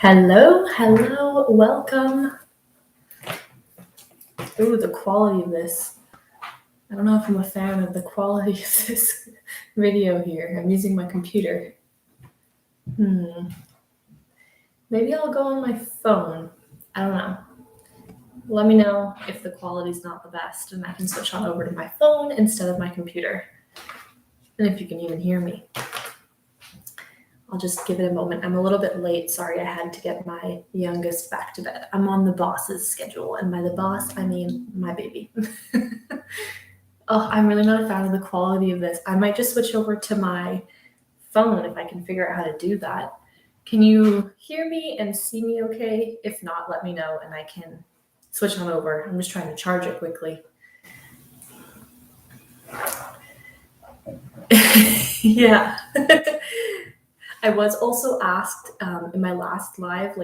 Hello, welcome. Ooh, the quality of this. I don't know if I'm a fan of the quality of this video here. I'm using my computer. Maybe I'll go on my phone. I don't know. Let me know if the quality's not the best and I can switch on over to my phone instead of my computer. And if you can even hear me. I'll just give it a moment. I'm a little bit late. Sorry, I had to get my youngest back to bed. I'm on the boss's schedule. And by the boss, I mean my baby. Oh, I'm really not a fan of the quality of this. I might just switch over to my phone if I can figure out how to do that. Can you hear me and see me okay? If not, let me know and I can switch on over. I'm just trying to charge it quickly. Yeah. I was also asked in my last live,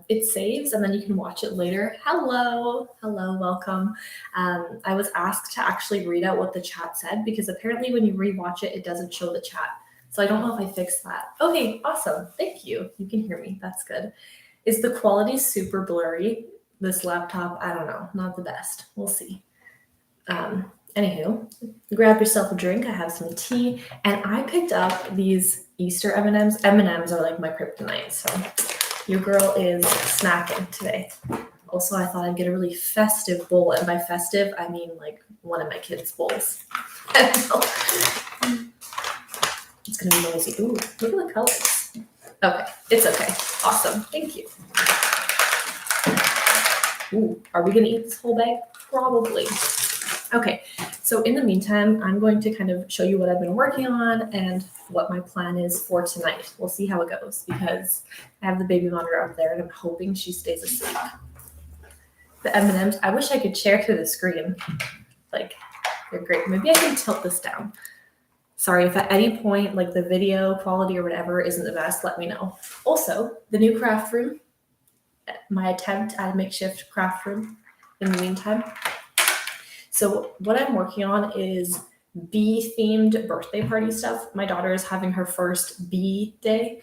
it saves and then you can watch it later. Hello, welcome. I was asked to actually read out what the chat said because apparently when you rewatch it, it doesn't show the chat. So I don't know if I fixed that. Okay, awesome. Thank you. You can hear me. That's good. Is the quality super blurry? This laptop, I don't know, not the best. We'll see. Anywho, grab yourself a drink. I have some tea, and I picked up these Easter M&Ms. M&Ms are like my kryptonite, so your girl is snacking today. Also, I thought I'd get a really festive bowl, and by festive, I mean like one of my kids' bowls. It's gonna be noisy. Ooh, look at the colors. Okay, it's okay. Awesome, thank you. Ooh, are we gonna eat this whole bag? Probably. Okay, so in the meantime, I'm going to kind of show you what I've been working on and what my plan is for tonight. We'll see how it goes because I have the baby monitor up there and I'm hoping she stays asleep. The M&Ms, I wish I could share to the screen. Like, they're great. Maybe I can tilt this down. Sorry, if at any point, like the video quality or whatever isn't the best, let me know. Also, the new craft room, my attempt at a makeshift craft room in the meantime. So what I'm working on is bee-themed birthday party stuff. My daughter is having her first bee day.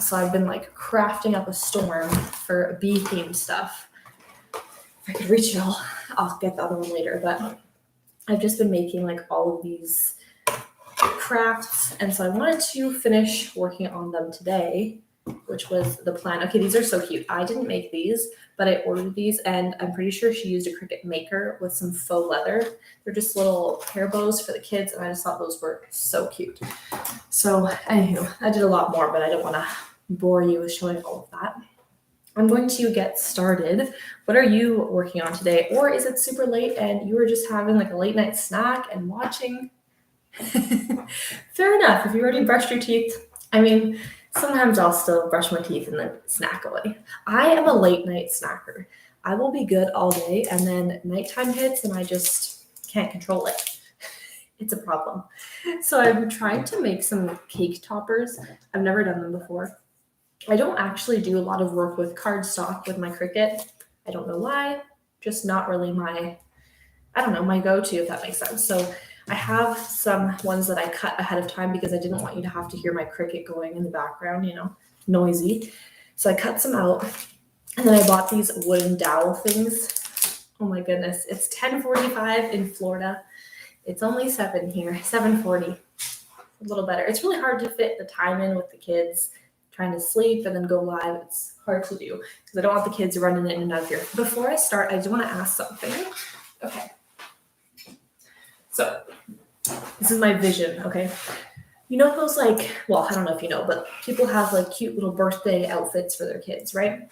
So I've been like crafting up a storm for bee-themed stuff. If I could reach it all, I'll get the other one later. But I've just been making like all of these crafts. And so I wanted to finish working on them today, which was the plan. Okay, these are so cute. I didn't make these, but I ordered these and I'm pretty sure she used a Cricut maker with some faux leather. They're just little hair bows for the kids and I just thought those were so cute. So anywho, I did a lot more, but I don't want to bore you with showing all of that. I'm going to get started. What are you working on today? Or is it super late and you were just having like a late night snack and watching? Fair enough. If you already brushed your teeth, I mean, sometimes I'll still brush my teeth and then snack away. I am a late night snacker. I will be good all day and then nighttime hits and I just can't control it. It's a problem. So I'm trying to make some cake toppers. I've never done them before. I don't actually do a lot of work with cardstock with my Cricut. I don't know why, just not really my go-to, if that makes sense. So I have some ones that I cut ahead of time because I didn't want you to have to hear my Cricut going in the background, noisy. So I cut some out and then I bought these wooden dowel things. Oh my goodness. It's 10:45 in Florida. It's only 7 here, 7:40. A little better. It's really hard to fit the time in with the kids trying to sleep and then go live. It's hard to do because I don't want the kids running in and out of here. Before I start, I do want to ask something. Okay. So this is my vision, okay? You know those I don't know if you know, but people have like cute little birthday outfits for their kids, right?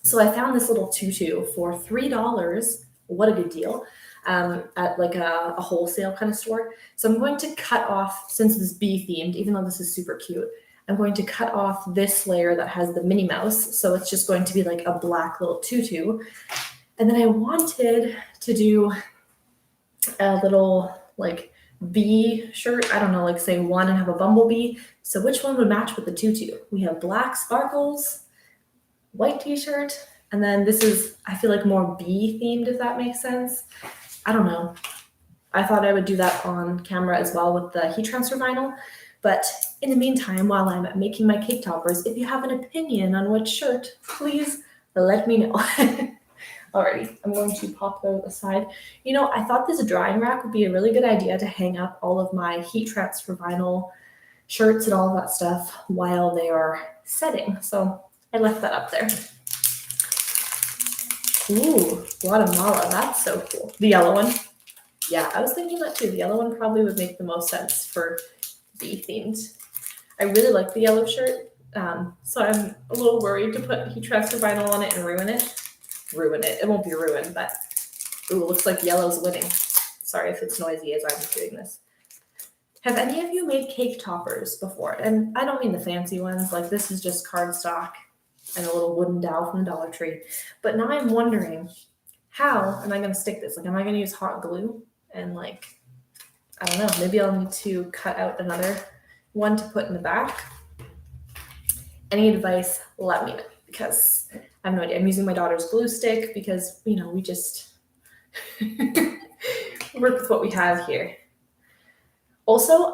So I found this little tutu for $3. What a good deal. At like a wholesale kind of store. So I'm going to cut off, since this bee themed, even though this is super cute, I'm going to cut off this layer that has the Minnie Mouse. So it's just going to be like a black little tutu. And then I wanted to do a little like bee shirt. I don't know, like say one and have a bumblebee. So which one would match with the tutu? We have black sparkles, white t-shirt, and then this is, I feel like more bee themed, if that makes sense. I don't know. I thought I would do that on camera as well with the heat transfer vinyl, But in the meantime, while I'm making my cake toppers, if you have an opinion on which shirt, please let me know. Alrighty, I'm going to pop those aside. You know, I thought this drying rack would be a really good idea to hang up all of my heat transfer vinyl shirts and all of that stuff while they are setting. So I left that up there. Ooh, Guatemala, that's so cool. The yellow one. Yeah, I was thinking that too. The yellow one probably would make the most sense for bee themed. I really like the yellow shirt, so I'm a little worried to put heat transfer vinyl on it and ruin it. It won't be ruined, but ooh, looks like yellow's winning. Sorry if it's noisy as I'm doing this. Have any of you made cake toppers before? And I don't mean the fancy ones, like this is just cardstock and a little wooden dowel from the Dollar Tree. But now I'm wondering, how am I going to stick this? Like, am I going to use hot glue? And like, I don't know, maybe I'll need to cut out another one to put in the back. Any advice, let me know, because I have no idea. I'm using my daughter's glue stick because, you know, we just work with what we have here. Also,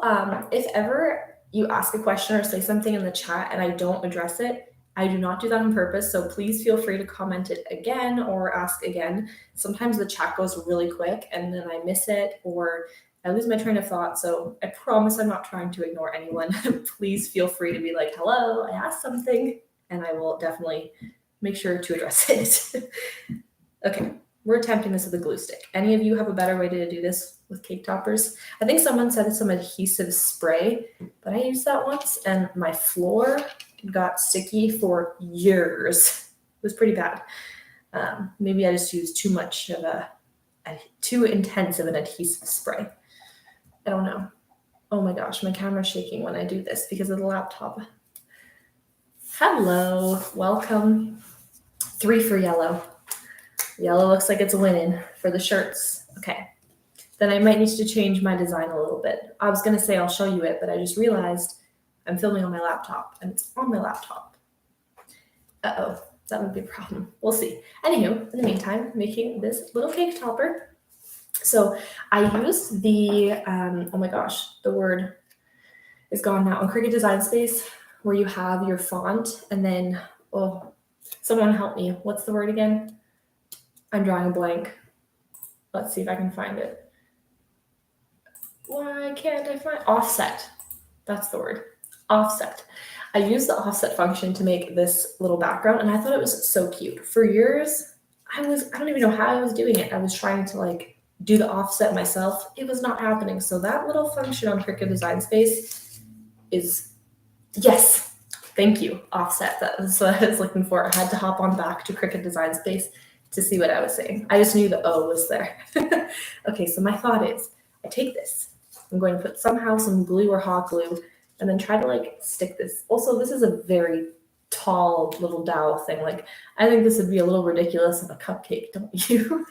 if ever you ask a question or say something in the chat and I don't address it, I do not do that on purpose, so please feel free to comment it again or ask again. Sometimes the chat goes really quick and then I miss it or I lose my train of thought, so I promise I'm not trying to ignore anyone. Please feel free to be like, hello, I asked something, and I will definitely make sure to address it. Okay, we're attempting this with a glue stick. Any of you have a better way to do this with cake toppers? I think someone said some adhesive spray, but I used that once and my floor got sticky for years. It was pretty bad. Maybe I just used too much of too intense of an adhesive spray. I don't know. Oh my gosh, my camera's shaking when I do this because of the laptop. Hello, welcome. 3 for yellow. Yellow looks like it's winning for the shirts. Okay, then I might need to change my design a little bit. I was gonna say I'll show you it, but I just realized I'm filming on my laptop and it's on my laptop. Uh-oh, that would be a problem. We'll see. Anywho, in the meantime, making this little cake topper. So I used the, oh my gosh, the word is gone now, on Cricut Design Space, where you have your font and then, oh, someone help me. What's the word again? I'm drawing a blank. Let's see if I can find it. Why can't I find offset? That's the word. Offset. I used the offset function to make this little background and I thought it was so cute. For years, I don't even know how I was doing it. I was trying to like do the offset myself. It was not happening. So that little function on Cricut Design Space is, yes, thank you, offset. That was what I was looking for. I had to hop on back to Cricut Design Space to see what I was saying. I just knew the O was there. Okay, so my thought is, I take this. I'm going to put somehow some glue or hot glue and then try to like stick this. Also, this is a very tall little dowel thing. Like, I think this would be a little ridiculous of a cupcake, don't you?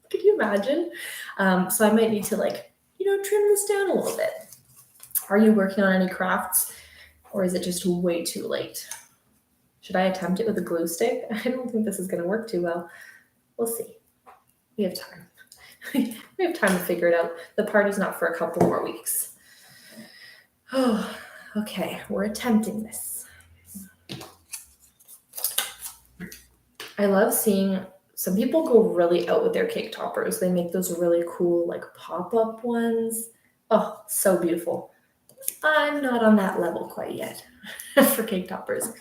Could you imagine? So I might need to like, trim this down a little bit. Are you working on any crafts or is it just way too late? Should I attempt it with a glue stick? I don't think this is going to work too well. We'll see. We have time. We have time to figure it out. The party's not for a couple more weeks. Oh, okay. We're attempting this. I love seeing some people go really out with their cake toppers. They make those really cool, like pop-up ones. Oh, so beautiful. I'm not on that level quite yet for cake toppers.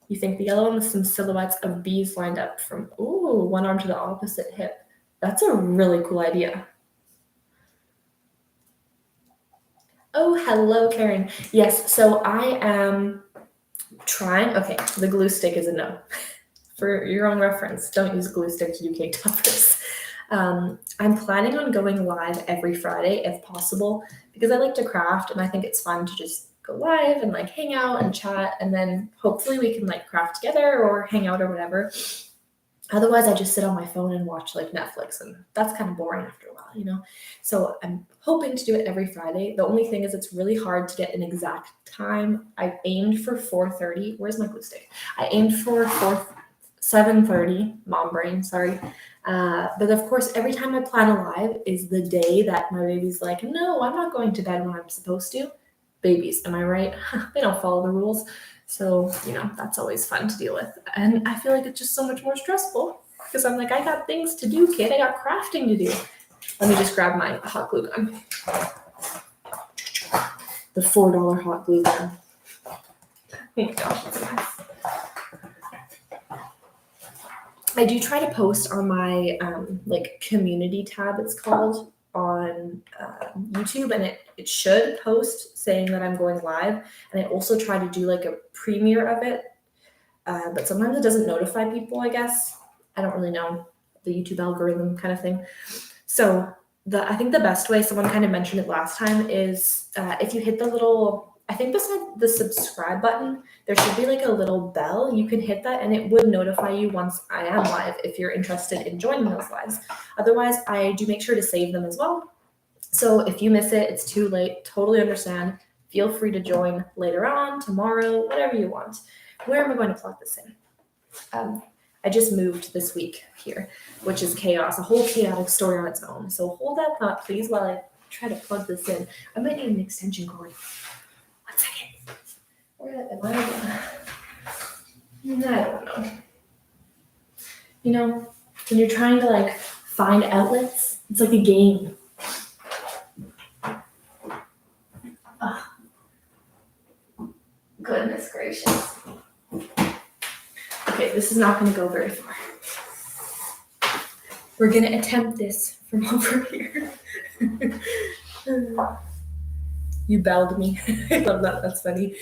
You think the yellow one with some silhouettes of bees lined up from, ooh, one arm to the opposite hip. That's a really cool idea. Oh, hello, Karen. Yes, so I am trying, okay, the glue stick is a no. For your own reference, don't use glue stick to do cake toppers. I'm planning on going live every Friday if possible because I like to craft and I think it's fun to just go live and like hang out and chat and then hopefully we can like craft together or hang out or whatever. Otherwise, I just sit on my phone and watch like Netflix and that's kind of boring after a while, So I'm hoping to do it every Friday. The only thing is it's really hard to get an exact time. I aimed for 4:30. Where's my glue stick? I aimed for 7:30, mom brain, sorry. But of course, every time I plan a live is the day that my baby's like, no, I'm not going to bed when I'm supposed to. babies, am I right? They don't follow the rules. So, that's always fun to deal with. And I feel like it's just so much more stressful because I'm like, I got things to do, kid. I got crafting to do. Let me just grab my hot glue gun. The $4 hot glue gun. Oh my gosh, it's nice. I do try to post on my community tab, it's called, on YouTube, and it should post saying that I'm going live. And I also try to do like a premiere of it, but sometimes it doesn't notify people, I guess. I don't really know, the YouTube algorithm kind of thing. So I think the best way, someone kind of mentioned it last time, is if you hit the little, I think beside the subscribe button, there should be like a little bell. You can hit that and it would notify you once I am live if you're interested in joining those lives. Otherwise, I do make sure to save them as well. So if you miss it, it's too late, totally understand. Feel free to join later on, tomorrow, whatever you want. Where am I going to plug this in? I just moved this week here, which is chaos, a whole chaotic story on its own. So hold that thought, please, while I try to plug this in. I might need an extension cord. 1 second. Where am I? I don't know. When you're trying to find outlets, it's like a game. Oh, goodness gracious. Okay, this is not going to go very far. We're going to attempt this from over here. You belled me. I love that. That's funny.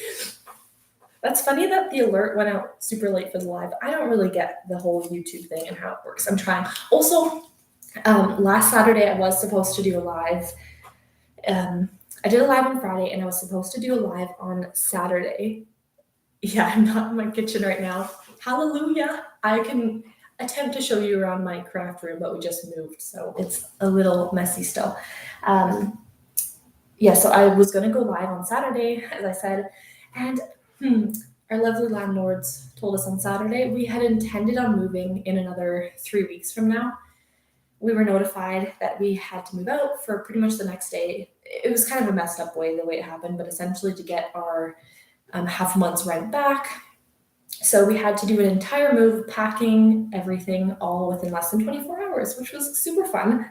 That's funny that the alert went out super late for the live. I don't really get the whole YouTube thing and how it works. I'm trying. Also, last Saturday I was supposed to do a live. I did a live on Friday and I was supposed to do a live on Saturday. Yeah, I'm not in my kitchen right now. Hallelujah. I can attempt to show you around my craft room, but we just moved, so it's a little messy still. So I was going to go live on Saturday, as I said, and our lovely landlords told us on Saturday we had intended on moving in another 3 weeks from now. We were notified that we had to move out for pretty much the next day. It was kind of a messed up way, the way it happened, but essentially to get our half month's rent back. So we had to do an entire move, packing everything all within less than 24 hours, which was super fun,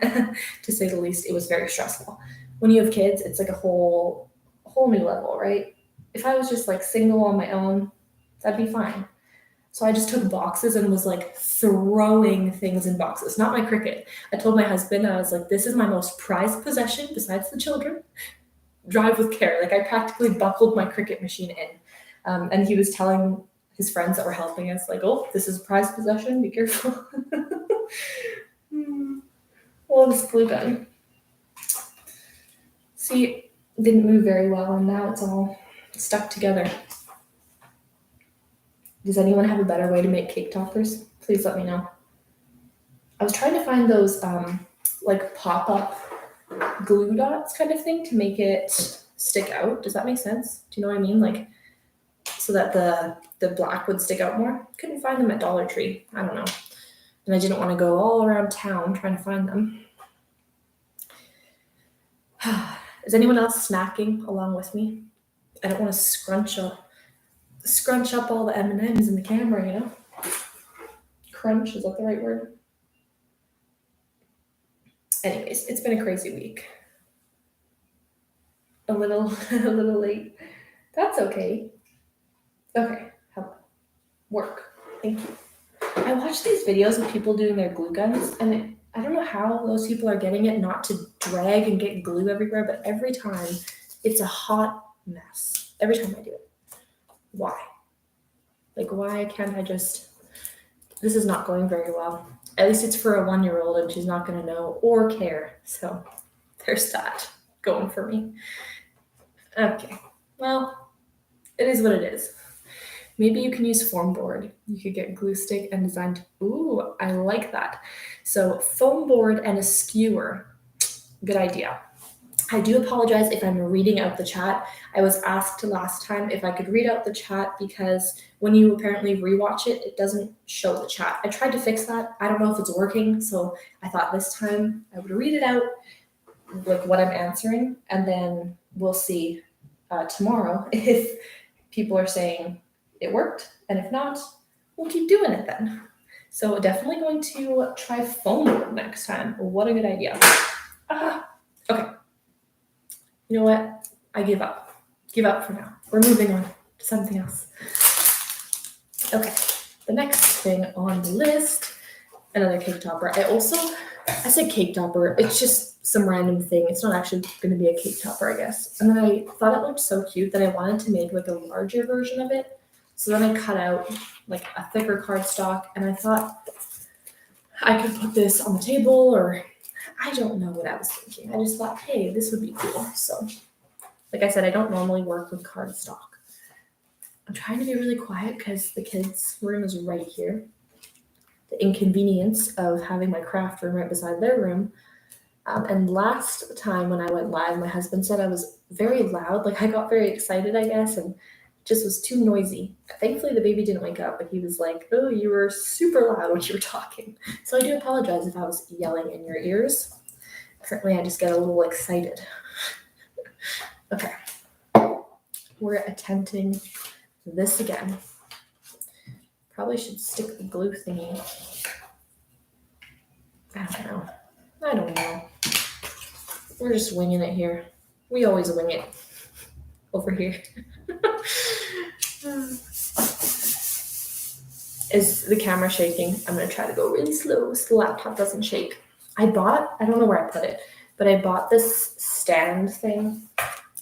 to say the least. It was very stressful. When you have kids, it's like a whole new level, right? If I was just single on my own, that'd be fine. So I just took boxes and was throwing things in boxes, not my Cricut. I told my husband, I was like, this is my most prized possession besides the children. Drive with care. I practically buckled my Cricut machine in. And he was telling his friends that were helping us, oh, this is a prized possession, be careful. Well, this glue gun. See, didn't move very well, and now it's all stuck together. Does anyone have a better way to make cake toppers? Please let me know. I was trying to find those pop-up glue dots kind of thing to make it stick out. Does that make sense? Do you know what I mean? So that the black would stick out more. Couldn't find them at Dollar Tree. I don't know. And I didn't want to go all around town trying to find them. Is anyone else snacking along with me? I don't want to scrunch up all the M&Ms in the camera, Crunch, is that the right word? Anyways, it's been a crazy week. A little late. That's okay. Okay, hello. Work. Thank you. I watch these videos of people doing their glue guns, and I don't know how those people are getting it not to drag and get glue everywhere, but every time it's a hot mess. Every time I do it. Why? Why can't I just... This is not going very well. At least it's for a 1-year-old and she's not going to know or care. So there's that going for me. Okay. Well, it is what it is. Maybe you can use foam board. You could get glue stick and design. Ooh, I like that. So foam board and a skewer. Good idea. I do apologize if I'm reading out the chat. I was asked last time if I could read out the chat because when you apparently rewatch it, it doesn't show the chat. I tried to fix that. I don't know if it's working. So I thought this time I would read it out, what I'm answering, and then we'll see tomorrow if people are saying it worked, and if not, we'll keep doing it then. So definitely going to try foam board next time. What a good idea. Okay. You know what? I give up. Give up for now. We're moving on to something else. Okay. The next thing on the list, another cake topper. I said cake topper. It's just some random thing. It's not actually going to be a cake topper, I guess. And then I thought it looked so cute that I wanted to make like a larger version of it. So then I cut out like a thicker cardstock, and I thought I could put this on the table, or I don't know what I was thinking. I just thought, hey, this would be cool. So, like I said, I don't normally work with cardstock. I'm trying to be really quiet because the kids' room is right here. The inconvenience of having my craft room right beside their room. And last time when I went live, my husband said I was very loud. Like I got very excited, I guess, and just was too noisy. Thankfully, the baby didn't wake up, but he was like, oh, you were super loud when you were talking. So I do apologize if I was yelling in your ears. Apparently, I just get a little excited. Okay. We're attempting this again. Probably should stick the glue thingy. I don't know. We're just winging it here. We always wing it over here. Is the camera shaking? I'm going to try to go really slow so the laptop doesn't shake. I don't know where I put it, but I bought this stand thing.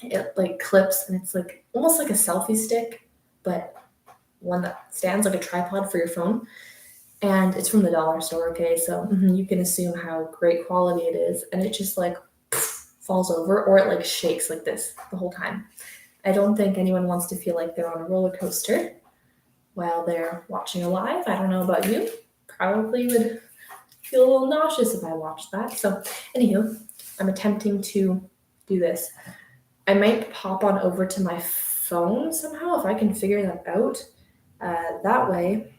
It like clips and it's like almost like a selfie stick, but one that stands like a tripod for your phone. And it's from the dollar store, okay? So you can assume how great quality it is. And it just like falls over, or it like shakes like this the whole time. I don't think anyone wants to feel like they're on a roller coaster while they're watching a live. I don't know about you. Probably would feel a little nauseous if I watched that. So anywho, I'm attempting to do this. I might pop on over to my phone somehow if I can figure that out. That way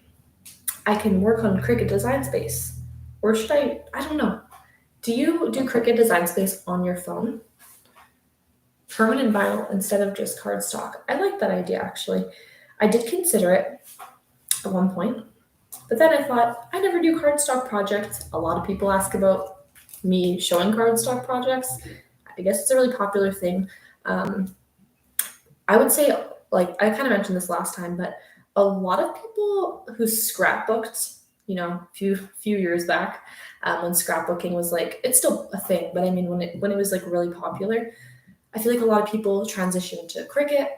I can work on Cricut Design Space. Or should I don't know. Do you do Cricut Design Space on your phone? Permanent vinyl instead of just cardstock. I like that idea, actually. I did consider it at one point, but then I thought, I never do cardstock projects. A lot of people ask about me showing cardstock projects. I guess it's a really popular thing. I would say, like, I kind of mentioned this last time, but a lot of people who scrapbooked, a few years back, when scrapbooking was like, it's still a thing, but I mean, when it was like really popular, I feel like a lot of people transitioned to Cricut.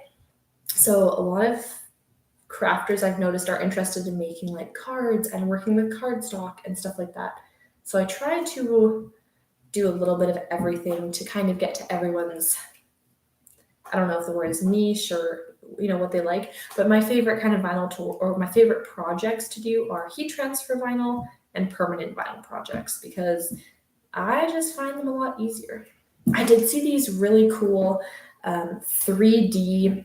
So a lot of crafters I've noticed are interested in making like cards and working with cardstock and stuff like that. So I try to do a little bit of everything to kind of get to everyone's, I don't know if the word is niche or what they like, but my favorite kind of vinyl tool, or my favorite projects to do, are heat transfer vinyl and permanent vinyl projects, because I just find them a lot easier. I did see these really cool 3D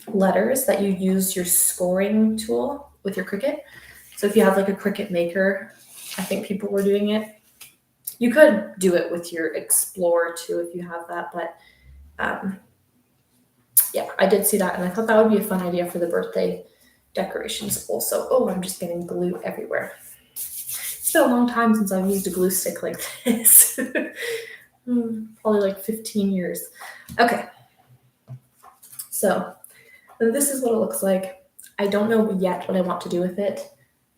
letters that you use your scoring tool with your Cricut. So if you have like a Cricut Maker, I think people were doing it. You could do it with your Explorer too if you have that, but yeah, I did see that, and I thought that would be a fun idea for the birthday decorations also. Oh, I'm just getting glue everywhere. It's been a long time since I've used a glue stick like this. Probably like 15 years. Okay. So this is what it looks like. I don't know yet what I want to do with it.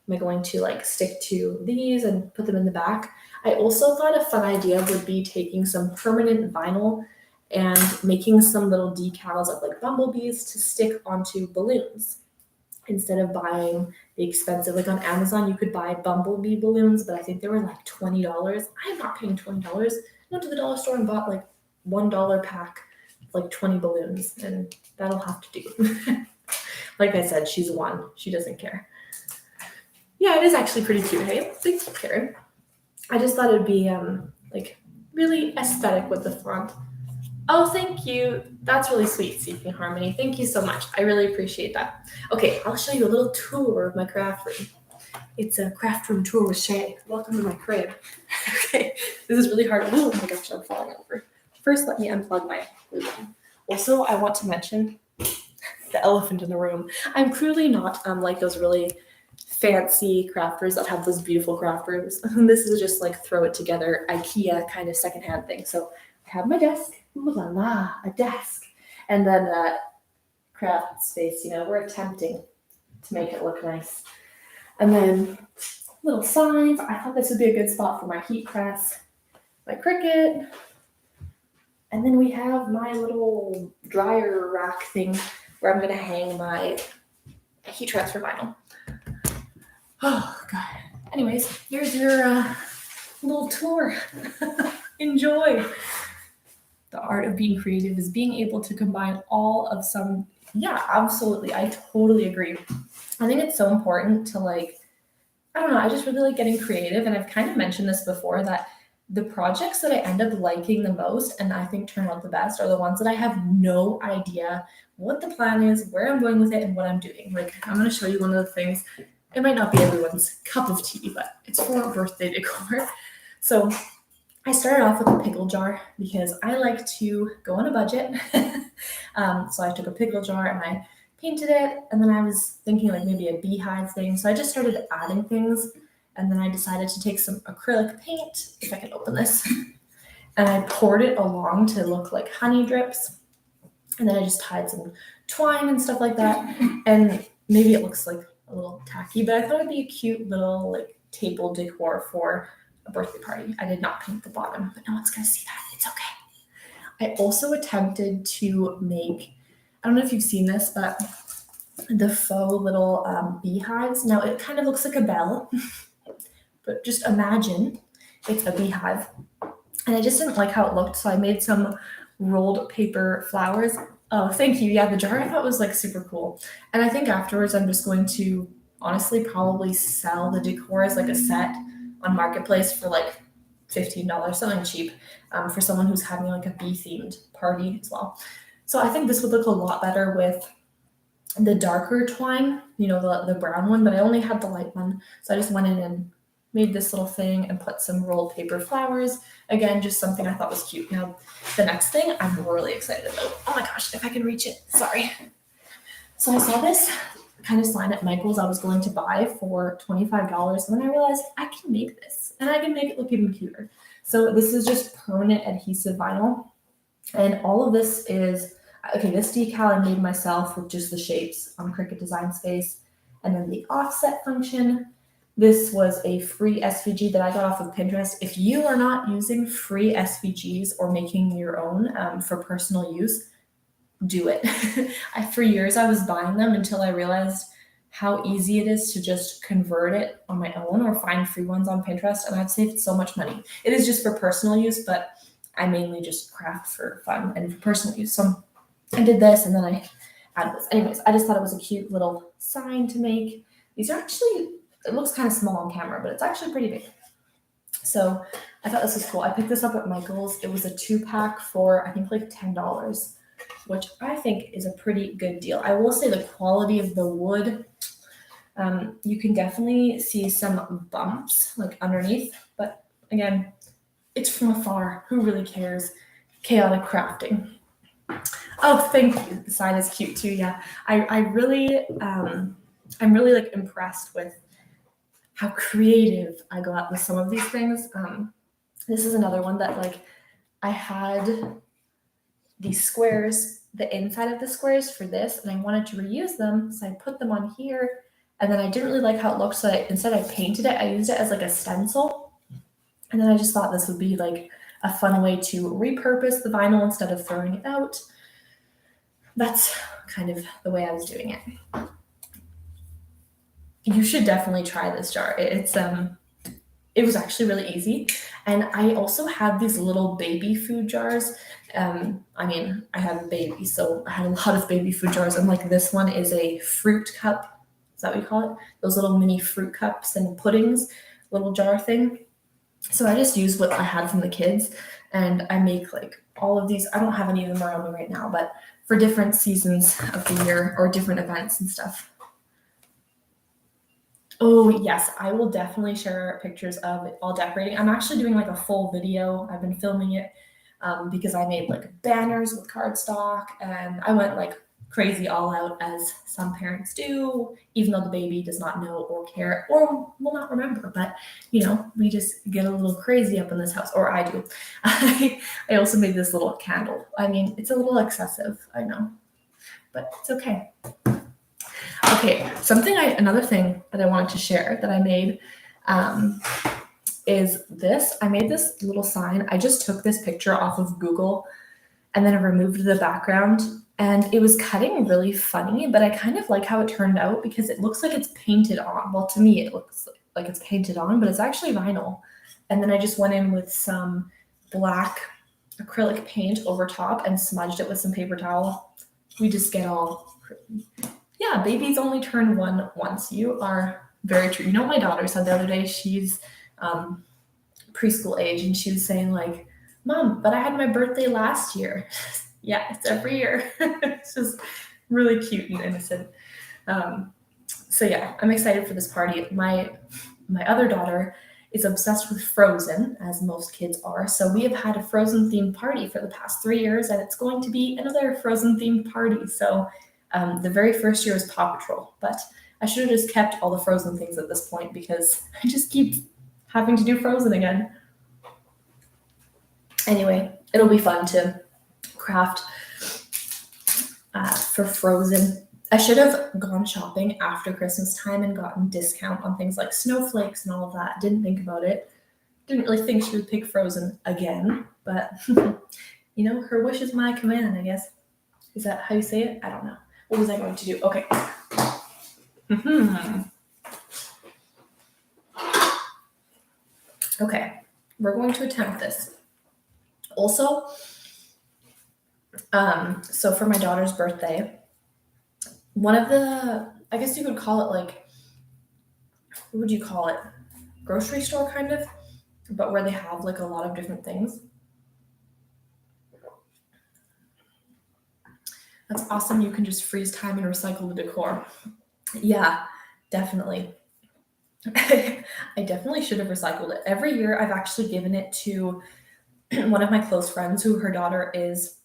Am I going to like stick to these and put them in the back? I also thought a fun idea would be taking some permanent vinyl and making some little decals of like bumblebees to stick onto balloons. Instead of buying the expensive, like on Amazon, you could buy bumblebee balloons, but I think they were like $20. I'm not paying $20. I went to the dollar store and bought like $1 pack, like 20 balloons, and that'll have to do. Like I said, she's one. She doesn't care. Yeah, it is actually pretty cute, hey? Thank you, Karen. I just thought it'd be like really aesthetic with the front. Oh, thank you. That's really sweet, Seeking Harmony. Thank you so much. I really appreciate that. Okay, I'll show you a little tour of my craft room. It's a craft room tour with Shea. Welcome to my crib. Okay, this is really hard. Oh my gosh, I'm falling over. First, let me unplug my glue gun. Also, I want to mention the elephant in the room. I'm clearly not like those really fancy crafters that have those beautiful craft rooms. This is just like throw it together IKEA kind of secondhand thing. So I have my desk. Ooh la la, a desk. And then craft space, we're attempting to make it look nice. And then little signs. I thought this would be a good spot for my heat press, my Cricut. And then we have my little dryer rack thing where I'm going to hang my heat transfer vinyl. Oh, God. Anyways, here's your little tour. Enjoy. The art of being creative is being able to combine all of some. Yeah, absolutely. I totally agree. I think it's so important to I don't know, I just really like getting creative. And I've kind of mentioned this before that the projects that I end up liking the most and I think turn out the best are the ones that I have no idea what the plan is, where I'm going with it, and what I'm doing. Like, I'm going to show you one of the things. It might not be everyone's cup of tea, but it's for birthday decor. So I started off with a pickle jar because I like to go on a budget. So I took a pickle jar and I painted it, and then I was thinking like maybe a beehive thing. So I just started adding things, and then I decided to take some acrylic paint, if I can open this, and I poured it along to look like honey drips. And then I just tied some twine and stuff like that. And maybe it looks like a little tacky, but I thought it'd be a cute little like table decor for a birthday party. I did not paint the bottom, but no one's gonna see that. It's okay. I also attempted to make, I don't know if you've seen this, but the faux little beehives. Now it kind of looks like a bell, but just imagine it's a beehive. And I just didn't like how it looked, so I made some rolled paper flowers. Oh, thank you. Yeah, the jar I thought was like super cool. And I think afterwards I'm just going to honestly probably sell the decor as like a set on Marketplace for like $15, something cheap, for someone who's having like a bee themed party as well. So I think this would look a lot better with the darker twine, the brown one, but I only had the light one. So I just went in and made this little thing and put some rolled paper flowers. Again, just something I thought was cute. Now, the next thing I'm really excited about. Oh my gosh, if I can reach it. Sorry. So I saw this kind of sign at Michael's I was going to buy for $25, and then I realized I can make this, and I can make it look even cuter. So this is just permanent adhesive vinyl, and all of this is, okay, this decal I made myself with just the shapes on Cricut Design Space, and then the offset function. This was a free SVG that I got off of Pinterest. If you are not using free SVGs or making your own for personal use, do it. For years, I was buying them until I realized how easy it is to just convert it on my own or find free ones on Pinterest, and I've saved so much money. It is just for personal use, but I mainly just craft for fun and for personal use. So I did this, and then I added this. Anyways, I just thought it was a cute little sign to make. These are actually, it looks kind of small on camera, but it's actually pretty big. So I thought this was cool. I picked this up at Michael's. It was a 2-pack for, I think, like $10, which I think is a pretty good deal. I will say the quality of the wood, you can definitely see some bumps like underneath, but again, it's from afar. Who really cares? Chaotic crafting. Oh, thank you. The sign is cute too. Yeah, I'm really like impressed with how creative I got with some of these things. This is another one that like I had these squares, the inside of the squares for this, and I wanted to reuse them, so I put them on here, and then I didn't really like how it looked, so instead I painted it. I used it as like a stencil, and then I just thought this would be like a fun way to repurpose the vinyl instead of throwing it out. That's kind of the way I was doing it. You should definitely try this jar. It was actually really easy. And I also had these little baby food jars. I mean, I have a baby, so I had a lot of baby food jars. And like this one is a fruit cup. Is that what you call it? Those little mini fruit cups and puddings, little jar thing. So I just used what I had from the kids, and I make like all of these. I don't have any of them around me right now, but for different seasons of the year or different events and stuff. Oh, yes, I will definitely share pictures of it all decorating. I'm actually doing like a full video. I've been filming it. because I made like banners with cardstock, and I went like crazy all out as some parents do, even though the baby does not know or care or will not remember. But we just get a little crazy up in this house, or I do. I also made this little candle. I mean, it's a little excessive, I know, but it's okay. Okay, another thing that I wanted to share that I made is this. I made this little sign. I just took this picture off of Google and then I removed the background, and it was cutting really funny, but I kind of like how it turned out because it looks like it's painted on. Well, to me, it looks like it's painted on, but it's actually vinyl. And then I just went in with some black acrylic paint over top and smudged it with some paper towel. We just get all, yeah, babies only turn one once. You are very true. You know what my daughter said the other day? She's preschool age, and she was saying like, Mom, but I had my birthday last year. Yeah, it's every year. It's just really cute and innocent. So yeah, I'm excited for this party. My other daughter is obsessed with Frozen, as most kids are. So we have had a Frozen themed party for the past 3 years, and it's going to be another Frozen themed party. So the very first year was Paw Patrol, but I should have just kept all the Frozen things at this point because I just keep having to do Frozen again. Anyway, it'll be fun to craft for Frozen. I should have gone shopping after Christmas time and gotten discount on things like snowflakes and all of that. Didn't think about it. Didn't really think she would pick Frozen again, but her wish is my command, I guess. Is that how you say it? I don't know. What was I going to do? Okay. Okay, we're going to attempt this. Also, so for my daughter's birthday, one of the, I guess you could call it like, what would you call it? Grocery store kind of, but where they have like a lot of different things. That's awesome. You can just freeze time and recycle the decor. Yeah, definitely. I definitely should have recycled it. Every year I've actually given it to one of my close friends who her daughter is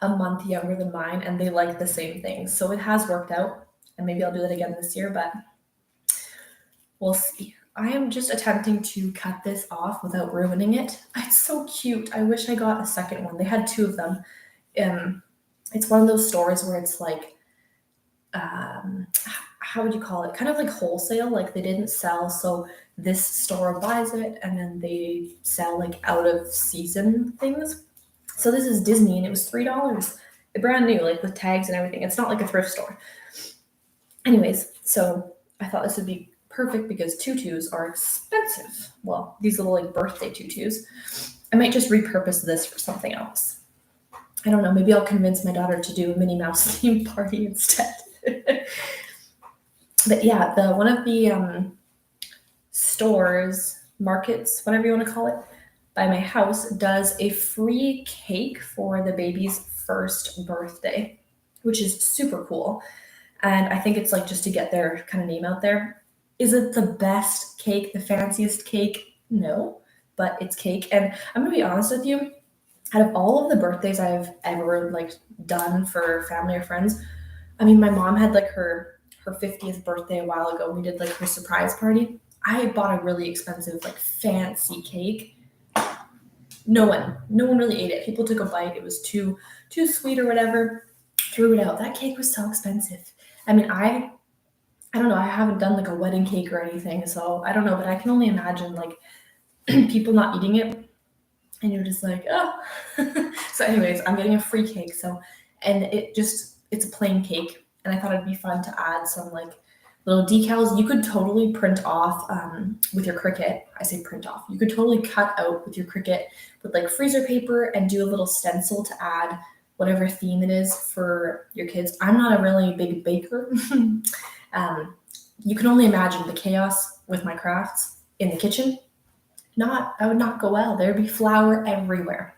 a month younger than mine, and they like the same things. So it has worked out, and maybe I'll do that again this year, but we'll see. I am just attempting to cut this off without ruining it. It's so cute. I wish I got a second one. They had 2 of them. It's one of those stores where it's like, how would you call it? Kind of like wholesale, like they didn't sell, so this store buys it and then they sell like out of season things. So this is Disney and it was $3, brand new, like with tags and everything. It's not like a thrift store. Anyways, so I thought this would be perfect because tutus are expensive. Well, these little like birthday tutus. I might just repurpose this for something else. I don't know, maybe I'll convince my daughter to do a Minnie Mouse themed party instead. But yeah, one of the stores, markets, whatever you want to call it, by my house does a free cake for the baby's first birthday, which is super cool. And I think it's like just to get their kind of name out there. Is it the best cake, the fanciest cake? No, but it's cake. And I'm gonna be honest with you, out of all of the birthdays I've ever like done for family or friends, I mean, my mom had like her 50th birthday a while ago. We did like her surprise party. I bought a really expensive, like fancy cake. No one really ate it. People took a bite. It was too sweet or whatever. Threw it out. That cake was so expensive. I mean, I don't know. I haven't done like a wedding cake or anything, so I don't know. But I can only imagine like people not eating it, and you're just like, oh. So, anyways, I'm getting a free cake. So, and it's a plain cake, and I thought it'd be fun to add some like little decals. You could totally print off with your Cricut. I say print off. You could totally cut out with your Cricut with like freezer paper and do a little stencil to add whatever theme it is for your kids. I'm not a really big baker. You can only imagine the chaos with my crafts in the kitchen. That would not go well. There'd be flour everywhere.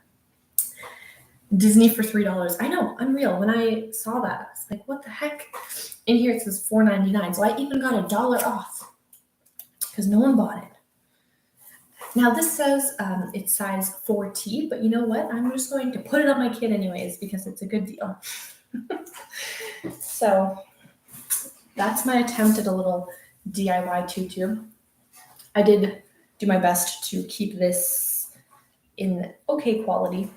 Disney for $3. I know, unreal. When I saw that, I was like, what the heck? In here it says $4.99. So I even got $1 off because no one bought it. Now this says it's size 4T, but you know what? I'm just going to put it on my kid anyways because it's a good deal. So that's my attempt at a little DIY tutu. I did do my best to keep this in okay quality,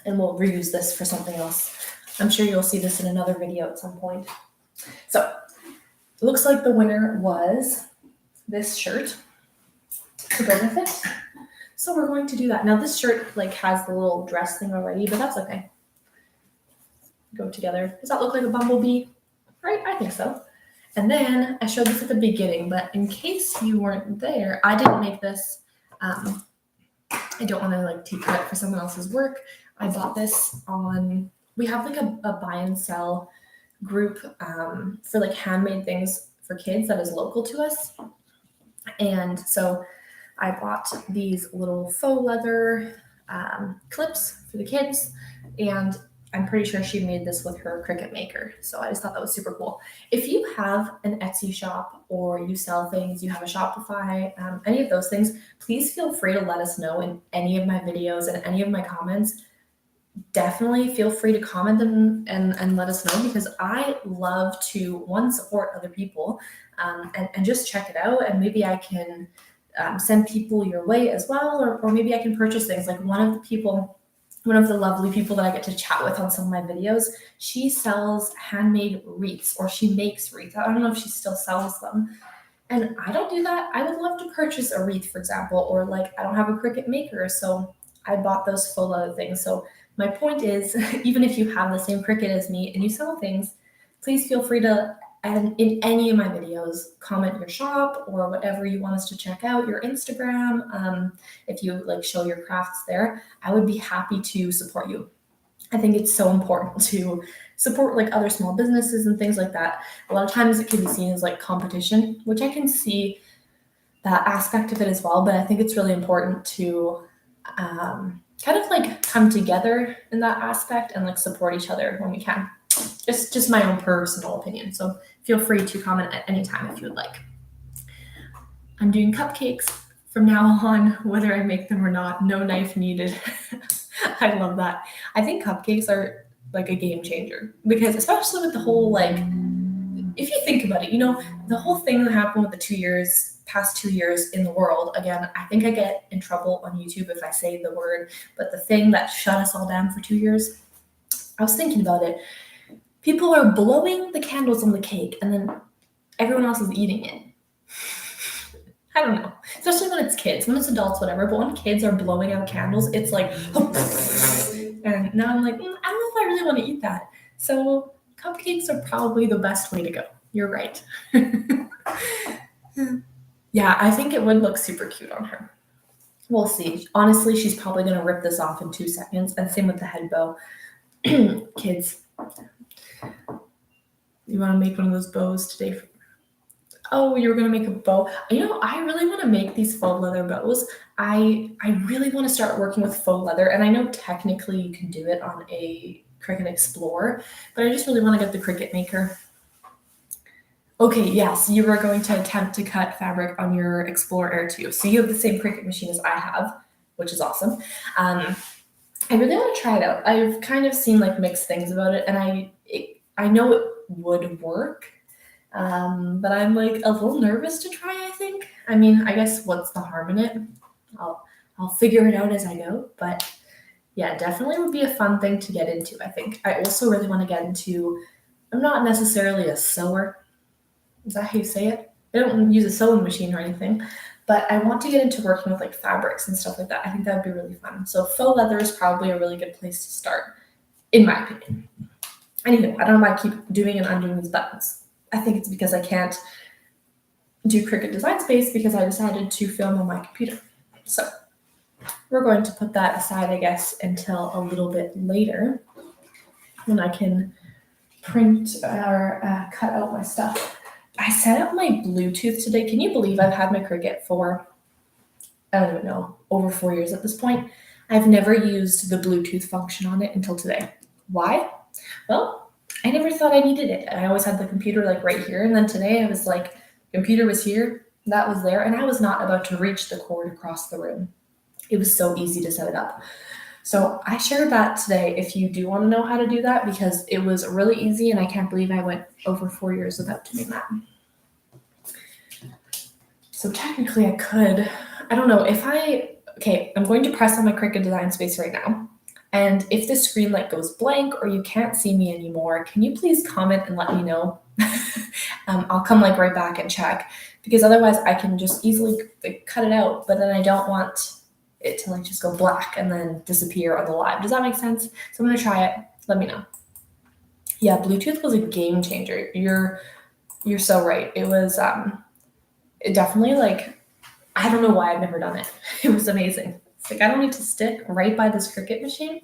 and we'll reuse this for something else. I'm sure you'll see this in another video at some point. So it looks like the winner was this shirt to go with it. So we're going to do that. Now this shirt like has the little dress thing already, but that's okay. Go together. Does that look like a bumblebee? Right? I think so. And then I showed this at the beginning, but in case you weren't there, I didn't make this. I don't want to like take credit for someone else's work. I bought this on, we have like a buy and sell group for like handmade things for kids that is local to us. And so I bought these little faux leather clips for the kids, and I'm pretty sure she made this with her Cricut maker. So I just thought that was super cool. If you have an Etsy shop or you sell things, you have a Shopify, any of those things, please feel free to let us know in any of my videos and any of my comments. Definitely feel free to comment them and let us know, because I love to, one, support other people and just check it out. And maybe I can send people your way as well, or maybe I can purchase things. Like one of the lovely people that I get to chat with on some of my videos, she sells handmade wreaths, or she makes wreaths. I don't know if she still sells them. And I don't do that. I would love to purchase a wreath, for example, or like I don't have a Cricut maker, so I bought those faux leather things. So my point is, even if you have the same Cricut as me and you sell things, please feel free to, and in any of my videos, comment your shop or whatever you want us to check out, your Instagram. If you like show your crafts there, I would be happy to support you. I think it's so important to support like other small businesses and things like that. A lot of times it can be seen as like competition, which I can see that aspect of it as well. But I think it's really important to kind of like come together in that aspect and like support each other when we can. Just my own personal opinion. So feel free to comment at any time if you would like. I'm doing cupcakes from now on, whether I make them or not. No knife needed. I love that. I think cupcakes are like a game changer, because especially with the whole, like, if you think about it, you know, the whole thing that happened with the past 2 years in the world, again, I think I get in trouble on YouTube if I say the word, but the thing that shut us all down for 2 years, I was thinking about it. People are blowing the candles on the cake and then everyone else is eating it. I don't know, especially when it's kids. When it's adults, whatever, but when kids are blowing out candles, it's like, and now I'm like, I don't know if I really want to eat that. So cupcakes are probably the best way to go. You're right. Yeah, I think it would look super cute on her. We'll see. Honestly, she's probably going to rip this off in 2 seconds, and same with the head bow. Kids, you want to make one of those bows today? Oh, you were going to make a bow. You know, I really want to make these faux leather bows. I really want to start working with faux leather, and I know technically you can do it on a Cricut Explorer, but I just really want to get the Cricut maker. Okay, yes, you were going to attempt to cut fabric on your Explorer Air 2. So you have the same Cricut machine as I have, which is awesome. I really want to try it out. I've kind of seen like mixed things about it, and I know it would work, but I'm like a little nervous to try, I think. I mean, I guess what's the harm in it? I'll figure it out as I go, but yeah, definitely would be a fun thing to get into, I think. I also really want to get into, I'm not necessarily a sewer. Is that how you say it? I don't use a sewing machine or anything, but I want to get into working with like fabrics and stuff like that. I think that would be really fun. So faux leather is probably a really good place to start, in my opinion. Anywho, I don't know why I keep doing and undoing these buttons. I think it's because I can't do Cricut Design Space because I decided to film on my computer. So we're going to put that aside, I guess, until a little bit later when I can print or cut out my stuff. I set up my Bluetooth today. Can you believe I've had my Cricut for, I don't even know, over 4 years at this point? I've never used the Bluetooth function on it until today. Why? Well, I never thought I needed it. I always had the computer like right here. And then today I was like, computer was here. that was there, and I was not about to reach the cord across the room. It was so easy to set it up. So I shared that today if you do want to know how to do that, because it was really easy and I can't believe I went over 4 years without doing that. So technically I could, I don't know if okay, I'm going to press on my Cricut design space right now. And if the screen like goes blank or you can't see me anymore, can you please comment and let me know? I'll come like right back and check, because otherwise I can just easily cut it out, but then I don't want it to like just go black and then disappear on the live. Does that make sense? So I'm gonna try it. Let me know. Yeah, Bluetooth was a game changer. You're so right. It was it definitely like, I don't know why I've never done it. It was amazing. It's like I don't need to stick right by this Cricut machine.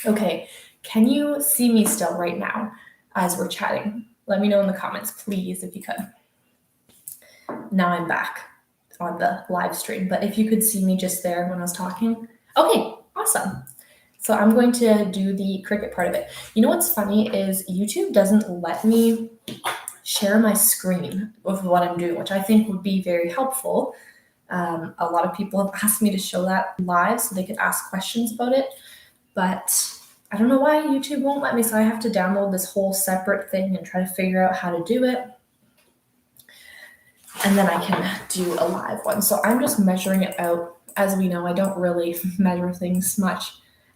Okay, can you see me still right now as we're chatting? Let me know in the comments, please, if you could. Now I'm back on the live stream, but if you could see me just there when I was talking. Okay, awesome. So I'm going to do the Cricut part of it. You know what's funny is YouTube doesn't let me share my screen of what I'm doing, which I think would be very helpful. A lot of people have asked me to show that live so they could ask questions about it, but I don't know why YouTube won't let me, so I have to download this whole separate thing and try to figure out how to do it. And then I can do a live one. So I'm just measuring it out. As we know, I don't really measure things much.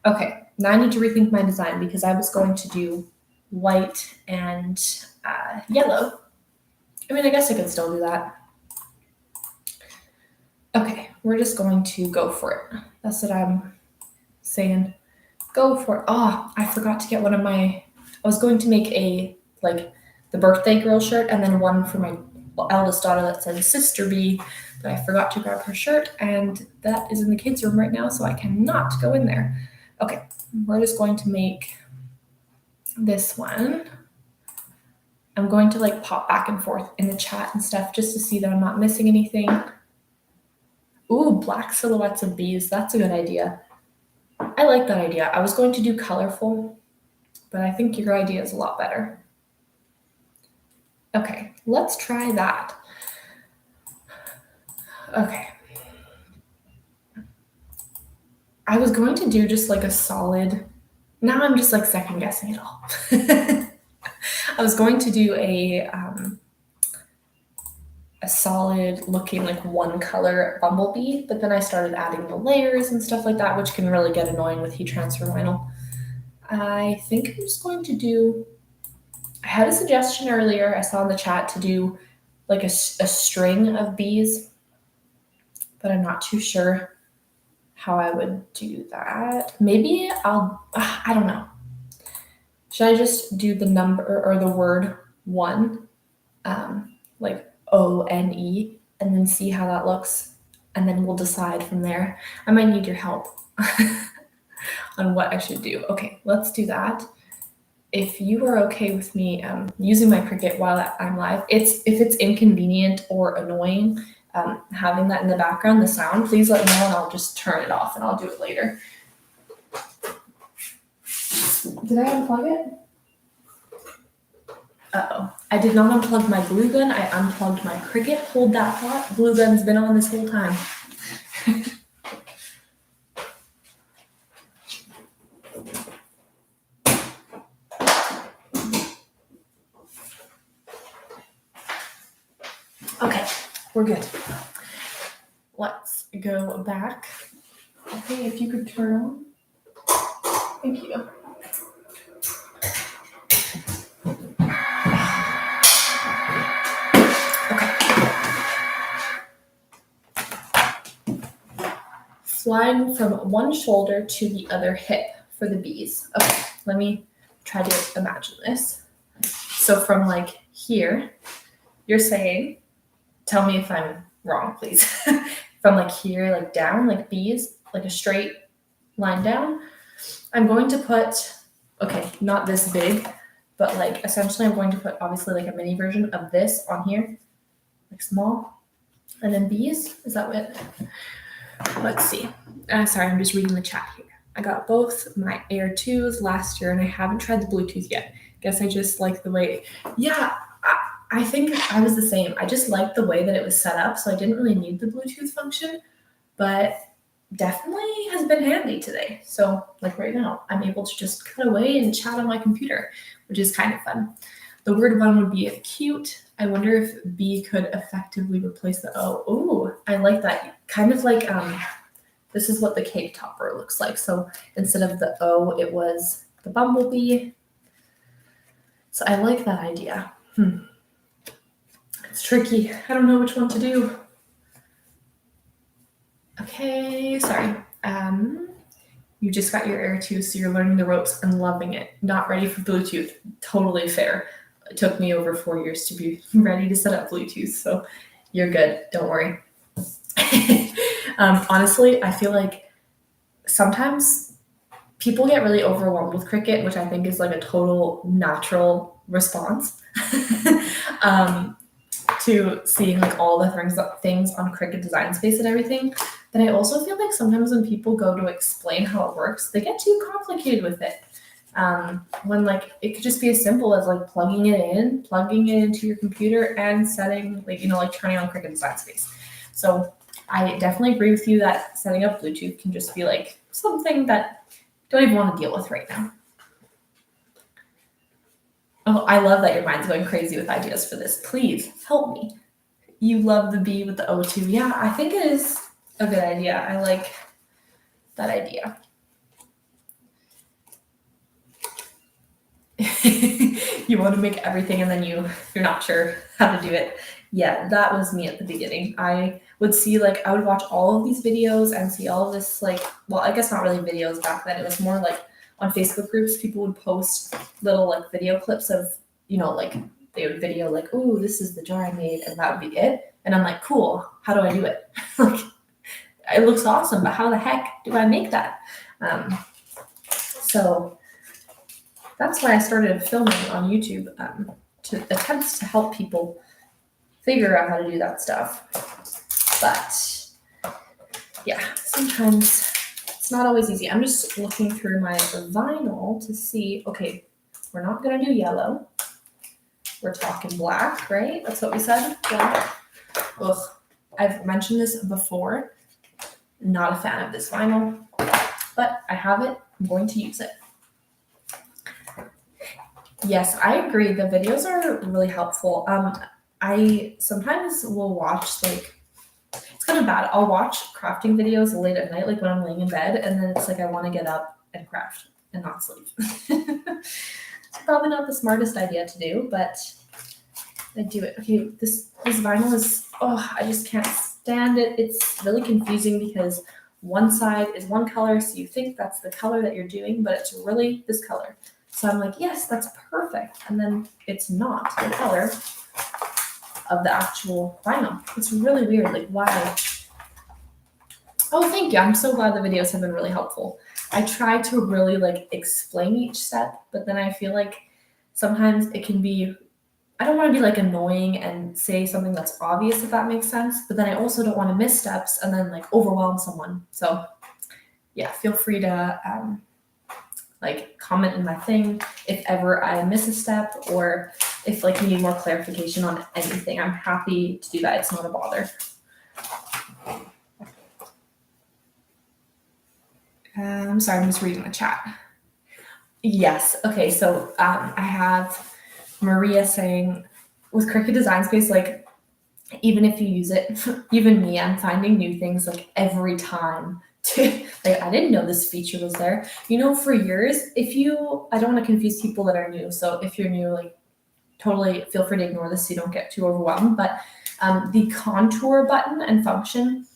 Okay, now I need to rethink my design because I was going to do white and yellow. I mean, I guess I could still do that. Okay, we're just going to go for it. That's what I'm saying. Go for it. Oh, I forgot to get one of I was going to make the birthday girl shirt and then one for my eldest daughter that says Sister Bee, but I forgot to grab her shirt, and that is in the kids' room right now, so I cannot go in there. Okay, we're just going to make this one. I'm going to like pop back and forth in the chat and stuff just to see that I'm not missing anything. Ooh, black silhouettes of bees. That's a good idea. I like that idea. I was going to do colorful, but I think your idea is a lot better. Okay, let's try that. Okay. I was going to do just like a solid, now I'm just like second guessing it all. I was going to do a solid looking like one color bumblebee, but then I started adding the layers and stuff like that, which can really get annoying with heat transfer vinyl. I think I'm just going to do, I had a suggestion earlier, I saw in the chat to do like a string of bees, but I'm not too sure how I would do that. Maybe I don't know. Should I just do the number or the word one, like O-N-E, and then see how that looks? And then we'll decide from there. I might need your help on what I should do. Okay, let's do that. If you are okay with me using my Cricut while I'm live, if it's inconvenient or annoying, having that in the background, the sound, please let me know and I'll just turn it off and I'll do it later. Did I unplug it? Uh-oh. I did not unplug my glue gun. I unplugged my Cricut. Hold that thought. Glue gun's been on this whole time. Okay, we're good. Let's go back. Okay, if you could turn on. Thank you. Flying from one shoulder to the other hip for the bees. Okay, let me try to imagine this. So from like here, you're saying, tell me if I'm wrong, please. From like here, like down, like bees, like a straight line down. I'm going to put, okay, not this big, but like essentially I'm going to put obviously like a mini version of this on here, like small. And then bees, is that what? Let's see. Sorry, I'm just reading the chat here. I got both my Air 2s last year and I haven't tried the Bluetooth yet. Guess I just like the way, yeah, I think I was the same. I just liked the way that it was set up, so I didn't really need the Bluetooth function, but definitely has been handy today. So like right now, I'm able to just cut away and chat on my computer, which is kind of fun. The word one would be cute. I wonder if B could effectively replace the O. Ooh, I like that. Kind of like, this is what the cake topper looks like. So instead of the O, it was the bumblebee. So I like that idea. It's tricky. I don't know which one to do. Okay, sorry. You just got your Air 2, so you're learning the ropes and loving it. Not ready for Bluetooth. Totally fair. It took me over 4 years to be ready to set up Bluetooth, so you're good. Don't worry. Honestly, I feel like sometimes people get really overwhelmed with Cricut, which I think is like a total natural response to seeing like all the things on Cricut Design Space and everything. But I also feel like sometimes when people go to explain how it works, they get too complicated with it. When like it could just be as simple as like plugging it into your computer and setting like turning on Cricut Design Space. So I definitely agree with you that setting up Bluetooth can just be like something that you don't even want to deal with right now. Oh, I love that your mind's going crazy with ideas for this. Please help me. You love the B with the O2. Yeah, I think it is a good idea. I like that idea. You want to make everything and then you're not sure how to do it. Yeah, that was me at the beginning. I would watch all of these videos and see all of this I guess not really videos back then. It was more like on Facebook groups, people would post little like video clips of, they would video like, "Ooh, this is the jar I made," and that would be it. And I'm like, cool, how do I do it? Like, it looks awesome, but how the heck do I make that? So that's why I started filming on YouTube to attempt to help people figure out how to do that stuff. But yeah, sometimes it's not always easy. I'm just looking through my vinyl to see, okay, we're not gonna do yellow. We're talking black, right? That's what we said, black. Ugh, I've mentioned this before. Not a fan of this vinyl, but I have it, I'm going to use it. Yes, I agree. The videos are really helpful. I sometimes will watch it's kind of bad. I'll watch crafting videos late at night, like when I'm laying in bed, and then it's like I want to get up and craft and not sleep. It's probably not the smartest idea to do, but I do it. Okay, this vinyl is, I just can't stand it. It's really confusing because one side is one color, so you think that's the color that you're doing, but it's really this color. So I'm like, yes, that's perfect. And then it's not the color of the actual vinyl. It's really weird. Like, why? Oh, thank you. I'm so glad the videos have been really helpful. I try to really explain each step, but then I feel like sometimes it can be, I don't want to be annoying and say something that's obvious, if that makes sense. But then I also don't want to miss steps and then overwhelm someone. So yeah, feel free to comment in my thing if ever I miss a step, or if you need more clarification on anything. I'm happy to do that. It's not a bother. I'm sorry, I'm just reading the chat. Yes. Okay. So I have Maria saying with Cricut Design Space, even if you use it, even me, I'm finding new things every time. I didn't know this feature was there. For years, I don't want to confuse people that are new. So if you're new, totally feel free to ignore this so you don't get too overwhelmed. But the contour button and function,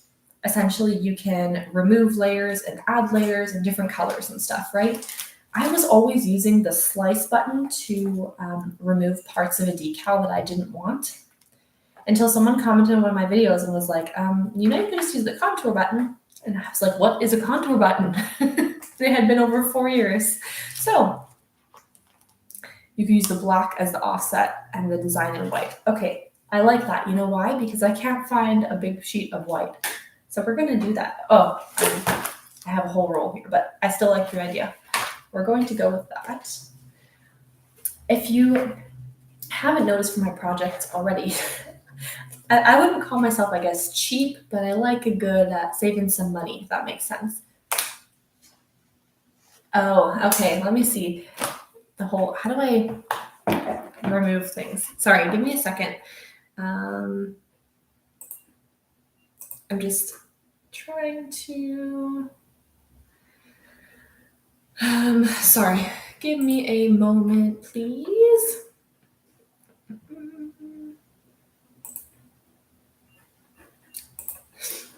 essentially you can remove layers and add layers and different colors and stuff, right? I was always using the slice button to remove parts of a decal that I didn't want, until someone commented on one of my videos and was like, you can just use the contour button. And I was like, what is a contour button? It had been over 4 years. So you can use the black as the offset and the design in white. Okay, I like that. You know why? Because I can't find a big sheet of white. So we're going to do that. Oh, I have a whole roll here, but I still like your idea. We're going to go with that. If you haven't noticed from my projects already. I wouldn't call myself, I guess, cheap, but I like a good saving some money, if that makes sense. Oh, okay. Let me see how do I remove things? Sorry, give me a second. I'm just trying to, sorry, give me a moment, please.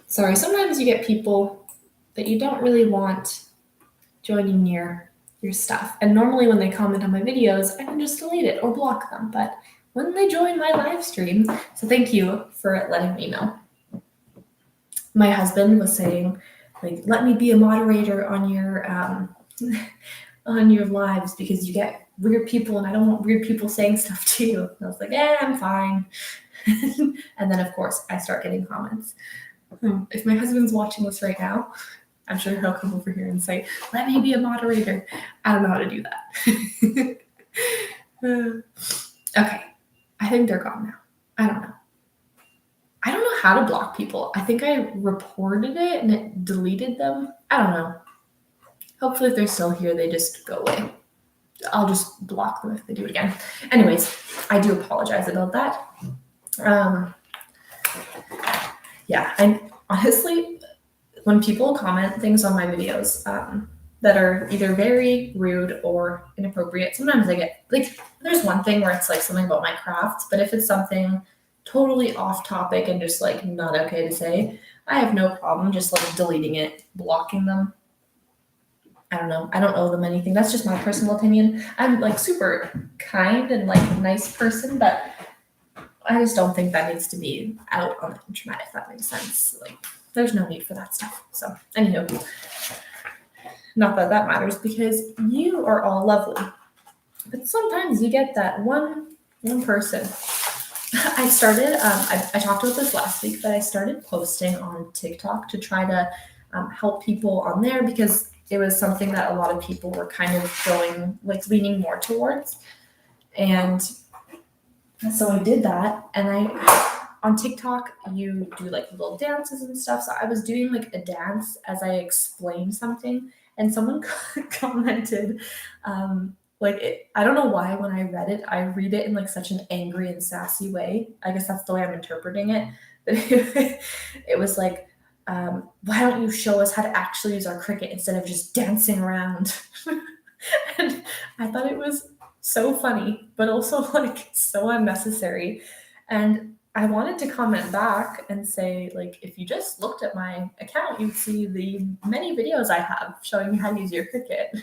Sorry, sometimes you get people that you don't really want joining your stuff. And normally when they comment on my videos, I can just delete it or block them. But when they join my live stream, so thank you for letting me know. My husband was saying, like, let me be a moderator on your on your lives because you get weird people and I don't want weird people saying stuff to you. And I was like, I'm fine. And then of course I start getting comments. If my husband's watching this right now, I'm sure he'll come over here and say, let me be a moderator. I don't know how to do that. Okay. I think they're gone now. I don't know. I don't know how to block people. I think I reported it and it deleted them. I don't know. Hopefully if they're still here, they just go away. I'll just block them if they do it again. Anyways, I do apologize about that. Yeah, and honestly, when people comment things on my videos that are either very rude or inappropriate, sometimes I get, like, there's one thing where it's like something about my crafts, but if it's something totally off topic and just like not okay to say, I have no problem just like deleting it, blocking them. I don't know. I don't owe them anything. That's just my personal opinion. I'm like super kind and like nice person, but I just don't think that needs to be out on the internet, if that makes sense. Like, there's no need for that stuff. So, anywho, not that that matters because you are all lovely. But sometimes you get that one person. I started, I talked about this last week, but I started posting on TikTok to try to help people on there because it was something that a lot of people were kind of going, like, leaning more towards. And so I did that, and on TikTok, you do like little dances and stuff. So I was doing like a dance as I explained something, and someone commented, I don't know why when I read it, I read it in like such an angry and sassy way. I guess that's the way I'm interpreting it. But it was like, why don't you show us how to actually use our Cricut instead of just dancing around? And I thought it was so funny, but also like so unnecessary. And I wanted to comment back and say, like, if you just looked at my account, you'd see the many videos I have showing you how to use your Cricut.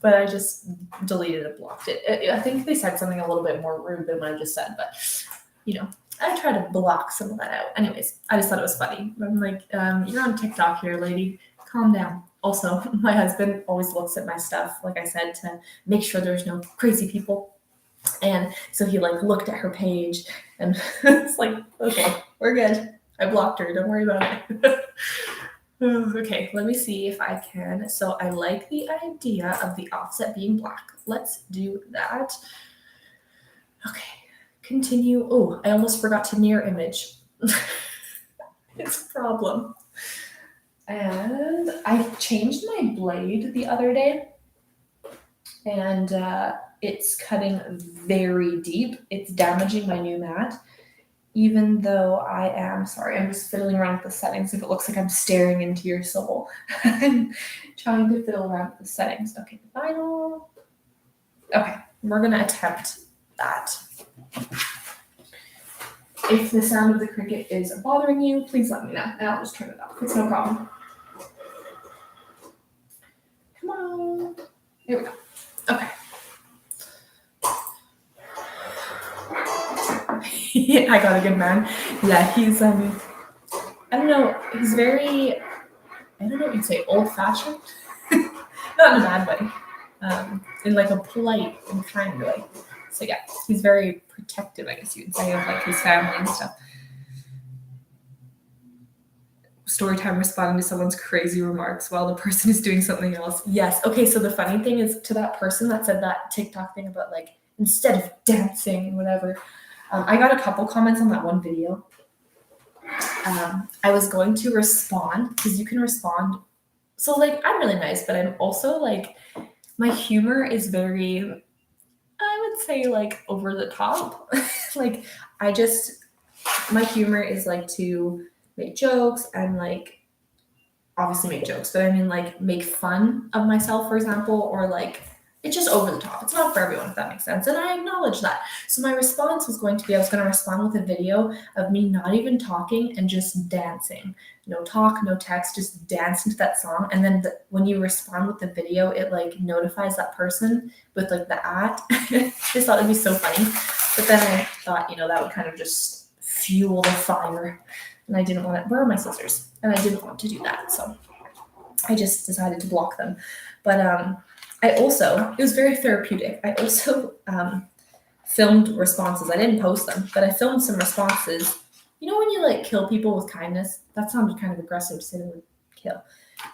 But I just deleted and blocked it. I think they said something a little bit more rude than what I just said, but you know, I try to block some of that out. Anyways, I just thought it was funny. I'm like, you're on TikTok here, lady. Calm down. Also, my husband always looks at my stuff, like I said, to make sure there's no crazy people. And so he like looked at her page and it's like, okay, we're good. I blocked her. Don't worry about it. Okay, let me see if I can. So I like the idea of the offset being black. Let's do that. Okay, continue. Oh, I almost forgot to mirror image. It's a problem. And I changed my blade the other day, and it's cutting very deep. It's damaging my new mat, even though I'm just fiddling around with the settings. If it looks like I'm staring into your soul, I'm trying to fiddle around with the settings. Okay, final. Okay, we're going to attempt that. If the sound of the Cricut is bothering you, please let me know, and I'll just turn it off. It's no problem. Come on. Here we go. Okay. I got a good man. Yeah, he's I don't know, he's very, I don't know what you'd say, old-fashioned. Not in a bad way. In like a polite and kind way. So yeah, he's very protective, I guess you'd say, of like his family and stuff. Story time, responding to someone's crazy remarks while the person is doing something else. Yes. Okay, so the funny thing is, to that person that said that TikTok thing about like instead of dancing, whatever. I got a couple comments on that one video. I was going to respond because you can respond. So like, I'm really nice, but I'm also like, my humor is very, I would say like over the top. Like my humor is like to make jokes and like obviously make jokes, but I mean like make fun of myself, for example, or like it's just over the top. It's not for everyone, if that makes sense. And I acknowledge that. So my response was going to be, I was going to respond with a video of me not even talking and just dancing. No talk, no text, just dance into that song. And then when you respond with the video, it like notifies that person with like the at. Just thought it'd be so funny. But then I thought, that would kind of just fuel the fire. And I didn't want to, where are my scissors? And I didn't want to do that. So I just decided to block them. But it was very therapeutic. I also filmed responses. I didn't post them, but I filmed some responses. When you like kill people with kindness, that sounded kind of aggressive to say the word kill.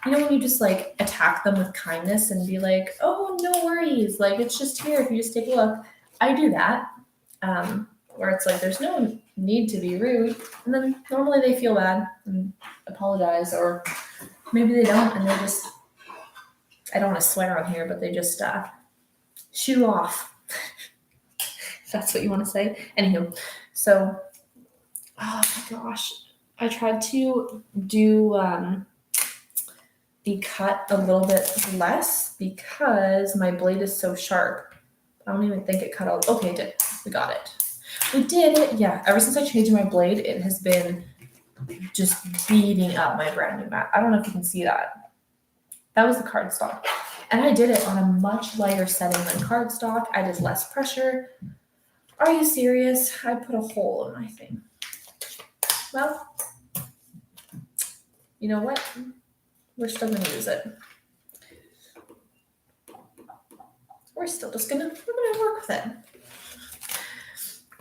When you just like attack them with kindness and be like, oh, no worries. Like, it's just here if you just take a look. I do that. Where it's like, there's no need to be rude. And then normally they feel bad and apologize, or maybe they don't. And they just, I don't want to swear on here, but they just shoo off. If that's what you want to say. Anywho, so, oh my gosh, I tried to do the cut a little bit less because my blade is so sharp. I don't even think it cut all. Okay, it did. We got it. We did it. Yeah, ever since I changed my blade, it has been just beating up my brand new mat. I don't know if you can see that. That was the cardstock. And I did it on a much lighter setting than cardstock. I did less pressure. Are you serious? I put a hole in my thing. Well, you know what? We're still going to use it. We're still just going to work with it.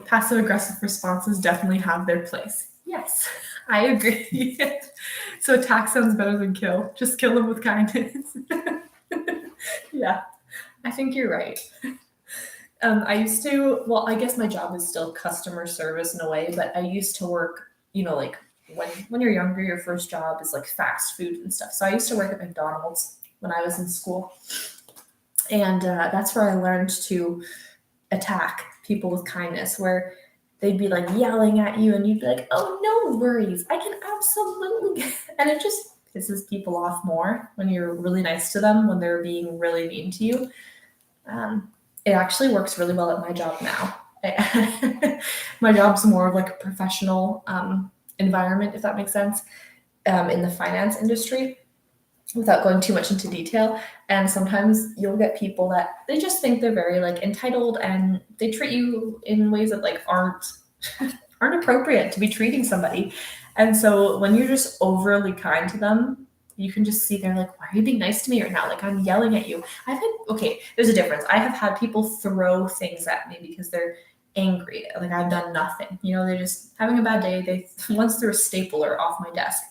Passive aggressive responses definitely have their place. Yes, I agree. So attack sounds better than kill. Just kill them with kindness. Yeah, I think you're right. I guess my job is still customer service in a way, but I used to work, like when you're younger, your first job is like fast food and stuff. So I used to work at McDonald's when I was in school. And that's where I learned to attack people with kindness, where they'd be like yelling at you and you'd be like, oh, no worries. I can absolutely. And it just pisses people off more when you're really nice to them, when they're being really mean to you. It actually works really well at my job now. My job's more of like a professional environment, if that makes sense, in the finance industry, without going too much into detail. And sometimes you'll get people that they just think they're very like entitled, and they treat you in ways that like aren't appropriate to be treating somebody. And so when you're just overly kind to them, you can just see they're like, why are you being nice to me right now? Like, I'm yelling at you. There's a difference. I have had people throw things at me because they're angry. Like, I've done nothing. They're just having a bad day. They once threw a stapler off my desk.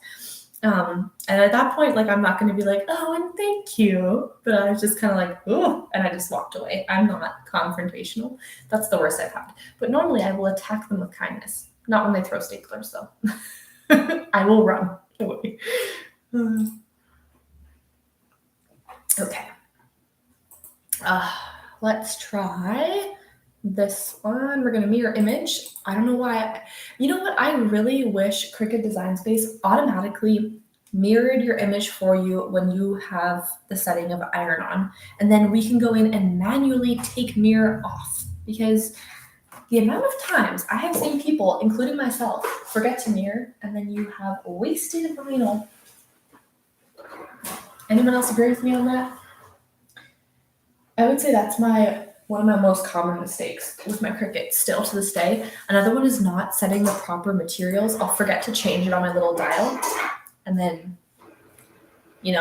And at that point, like, I'm not going to be like, oh, and thank you. But I was just kind of like, oh, and I just walked away. I'm not confrontational. That's the worst I've had. But normally I will attack them with kindness. Not when they throw staplers, though. I will run away. Okay. Let's try this one. We're going to mirror image. I don't know why. You know what? I really wish Cricut Design Space automatically mirrored your image for you when you have the setting of iron on. And then we can go in and manually take mirror off, because the amount of times I have seen people, including myself, forget to mirror, and then you have wasted vinyl. Anyone else agree with me on that? I would say that's one of my most common mistakes with my Cricut still to this day. Another one is not setting the proper materials. I'll forget to change it on my little dial. And then, you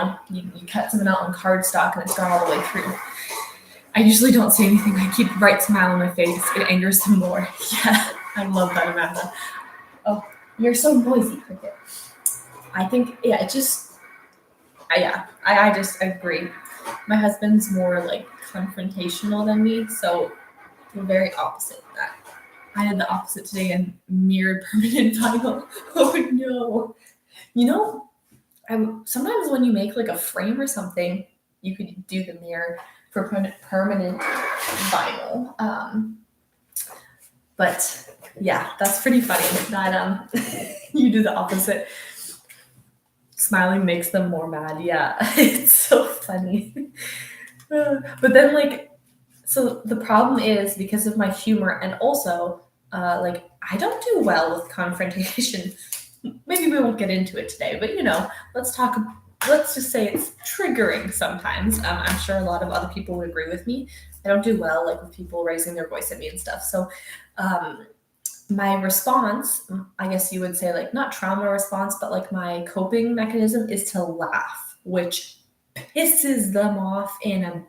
cut something out on cardstock and it's gone all the way through. I usually don't say anything. I keep a bright smile on my face. It angers them more. Yeah, I love that, Amanda. Oh, you're so noisy, Cricut. I think, yeah, it just... I just agree. My husband's more like confrontational than me, so very opposite of that. I had the opposite today and mirrored permanent vinyl. Oh no. You know, sometimes when you make like a frame or something, you could do the mirror for permanent vinyl. But yeah, that's pretty funny that you do the opposite. Smiling makes them more mad. Yeah, it's so funny. But then like, so the problem is because of my humor and also like I don't do well with confrontation. Maybe we won't get into it today, but let's just say it's triggering sometimes. I'm sure a lot of other people would agree with me. I don't do well like with people raising their voice at me and stuff. So my response, I guess you would say like not trauma response, but like my coping mechanism is to laugh, which pisses them off in a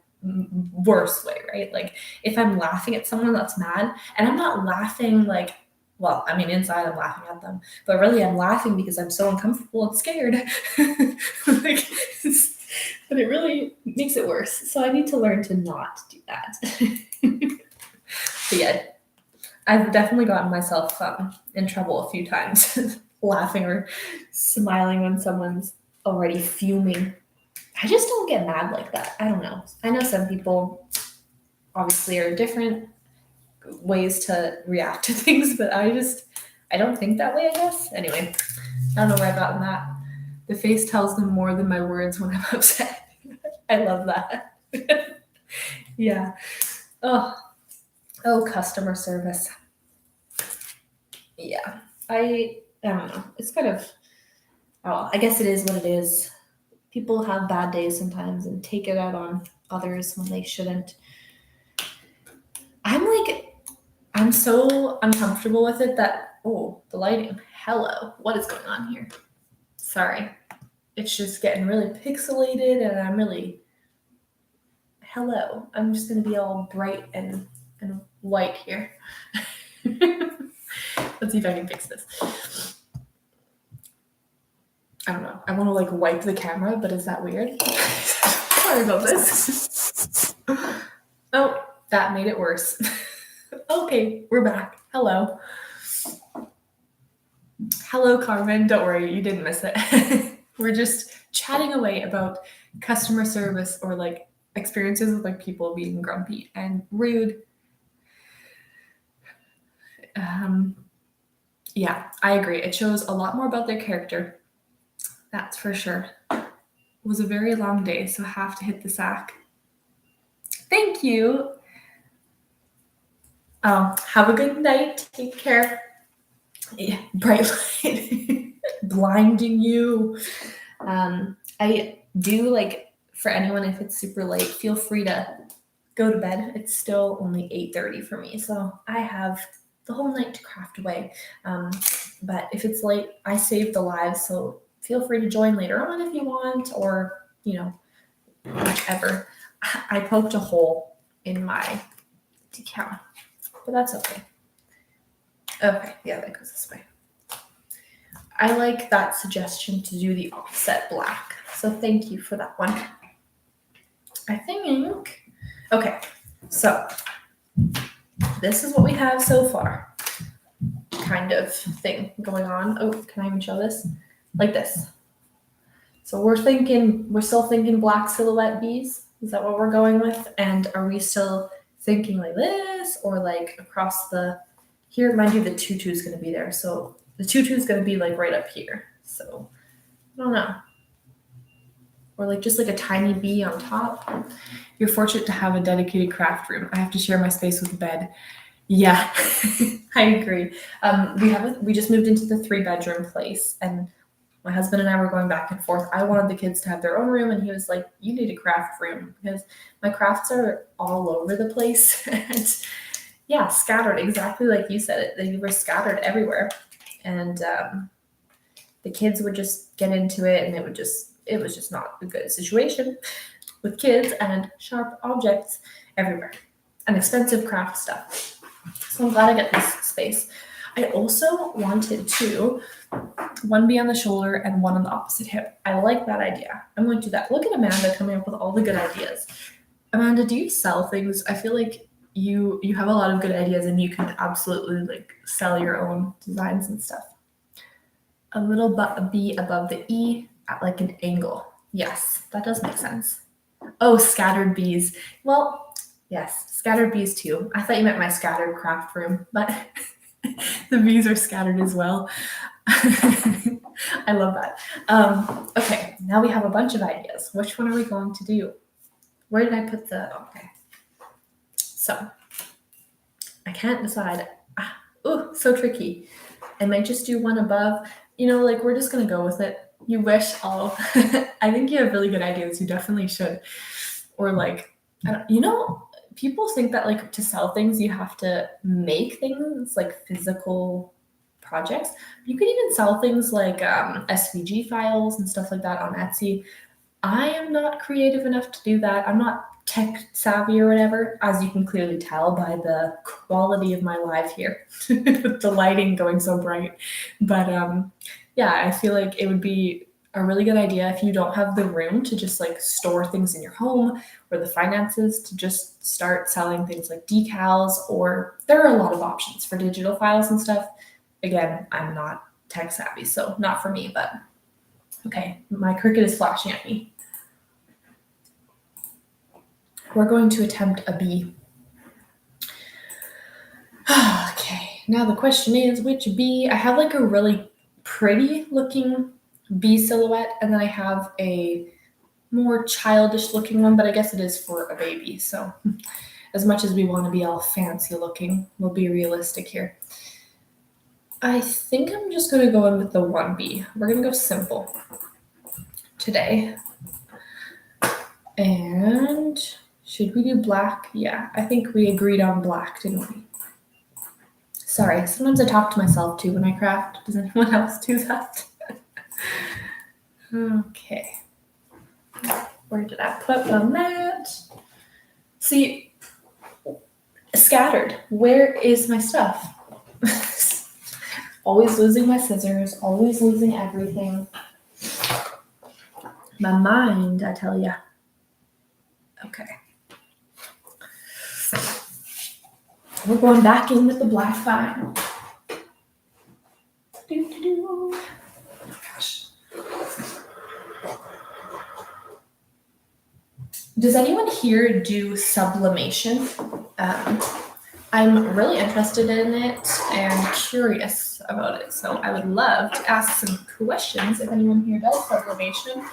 worse way, right? Like if I'm laughing at someone that's mad and I'm not laughing like, well, I mean, inside I'm laughing at them, but really I'm laughing because I'm so uncomfortable and scared. Like, but it really makes it worse. So I need to learn to not do that. But yeah, I've definitely gotten myself in trouble a few times laughing or smiling when someone's already fuming. I just don't get mad like that. I don't know. I know some people obviously are different ways to react to things, but I don't think that way, I guess. Anyway, I don't know where I got in that. The face tells them more than my words when I'm upset. I love that. Yeah. Oh, customer service. Yeah. I don't know. It's kind of, oh, I guess it is what it is. People have bad days sometimes and take it out on others when they shouldn't. I'm so uncomfortable with it that, oh, the lighting. Hello. What is going on here? Sorry. It's just getting really pixelated and I'm really, hello. I'm just going to be all bright and white here. Let's see if I can fix this. I don't know. I want to like wipe the camera, but is that weird? Sorry about this. Oh, that made it worse. Okay, we're back. Hello. Hello, Carmen. Don't worry, you didn't miss it. We're just chatting away about customer service or like experiences with like people being grumpy and rude. Yeah, I agree. It shows a lot more about their character. That's for sure. It was a very long day, so I have to hit the sack. Thank you. Have a good night. Take care. Yeah, bright light blinding you. I do like for anyone, if it's super late, feel free to go to bed. It's still only 8:30 for me, so I have the whole night to craft away. But if it's late, I save the lives, so feel free to join later on if you want, or whatever. I poked a hole in my decal, but that's okay. Okay, yeah, that goes this way. I like that suggestion to do the offset black, so thank you for that one. I think, okay, so this is what we have so far, kind of thing going on. Oh, can I even show this? Like this. So we're still thinking black silhouette bees. Is that what we're going with? And are we still thinking like this or like across the, here, mind you, the tutu is going to be there. So the tutu is going to be like right up here. So I don't know. Or like just like a tiny bee on top. You're fortunate to have a dedicated craft room. I have to share my space with a bed. Yeah, I agree. We just moved into the 3-bedroom place and my husband and I were going back and forth. I wanted the kids to have their own room and he was like, you need a craft room because my crafts are all over the place. And yeah, scattered exactly like you said it. They were scattered everywhere. And the kids would just get into it and it was just not a good situation with kids and sharp objects everywhere and expensive craft stuff. So I'm glad I got this space. I also wanted one be on the shoulder and one on the opposite hip. I like that idea. I'm going to do that. Look at Amanda coming up with all the good ideas. Amanda, do you sell things? I feel like you have a lot of good ideas, and you can absolutely like sell your own designs and stuff. A little B above the E at like an angle. Yes, that does make sense. Oh, scattered bees. Well, yes, scattered bees too. I thought you meant my scattered craft room, but the bees are scattered as well. I love that. Okay, now we have a bunch of ideas. Which one are we going to do? Where did I put the, okay. So, I can't decide. Oh, so tricky. I might just do one above. Like we're just gonna go with it. You wish all. I think you have really good ideas. You definitely should. Or like, people think that like to sell things, you have to make things like physical projects. You could even sell things like SVG files and stuff like that on Etsy. I am not creative enough to do that. I'm not tech savvy or whatever, as you can clearly tell by the quality of my live here with the lighting going so bright. But yeah, I feel like it would be a really good idea if you don't have the room to just like store things in your home or the finances to just start selling things like decals, or there are a lot of options for digital files and stuff. Again, I'm not tech savvy, so not for me, but okay, my Cricut is flashing at me. We're going to attempt a B. Okay, now the question is which B? I have like a really pretty looking B silhouette, and then I have a more childish looking one, but I guess it is for a baby. So as much as we want to be all fancy looking, we'll be realistic here. I think I'm just going to go in with the 1B. We're going to go simple today. And should we do black? Yeah, I think we agreed on black, didn't we? Sorry, sometimes I talk to myself too when I craft. Does anyone else do that? Okay. Where did I put my mat? See, scattered. Where is my stuff? Always losing my scissors, always losing everything. My mind, I tell ya. Okay. We're going back in with the black vinyl. Oh, gosh. Does anyone here do sublimation? I'm really interested in it and curious about it, so I would love to ask some questions if anyone here does sublimation.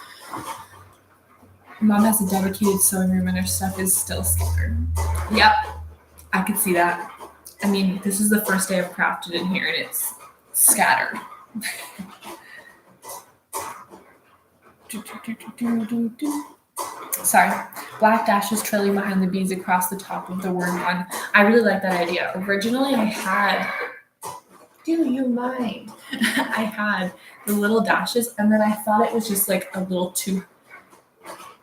Mom has a dedicated sewing room and her stuff is still scattered. Yep, I could see that. I mean, this is the first day I've crafted in here and it's scattered. Sorry, black dashes trailing behind the bees across the top of the word one. I really like that idea. Originally I had, do you mind? I had the little dashes and then I thought it was just like a little too,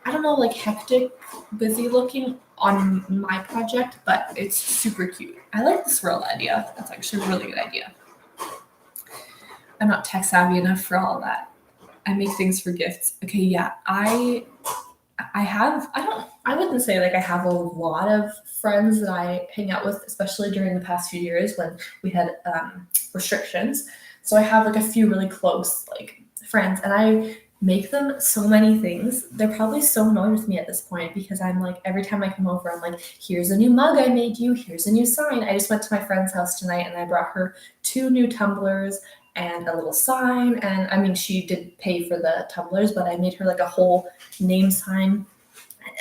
I don't know, like hectic, busy looking on my project, but it's super cute. I like the swirl idea. That's actually a really good idea. I'm not tech savvy enough for all that. I make things for gifts. Okay, yeah, I wouldn't say like I have a lot of friends that I hang out with, especially during the past few years when we had restrictions. So I have like a few really close like friends, and I make them so many things. They're probably so annoyed with me at this point because I'm like, every time I come over, I'm like, here's a new mug I made you, here's a new sign. I just went to my friend's house tonight and I brought her 2 new tumblers and a little sign. And I mean, she did pay for the tumblers, but I made her like a whole name sign.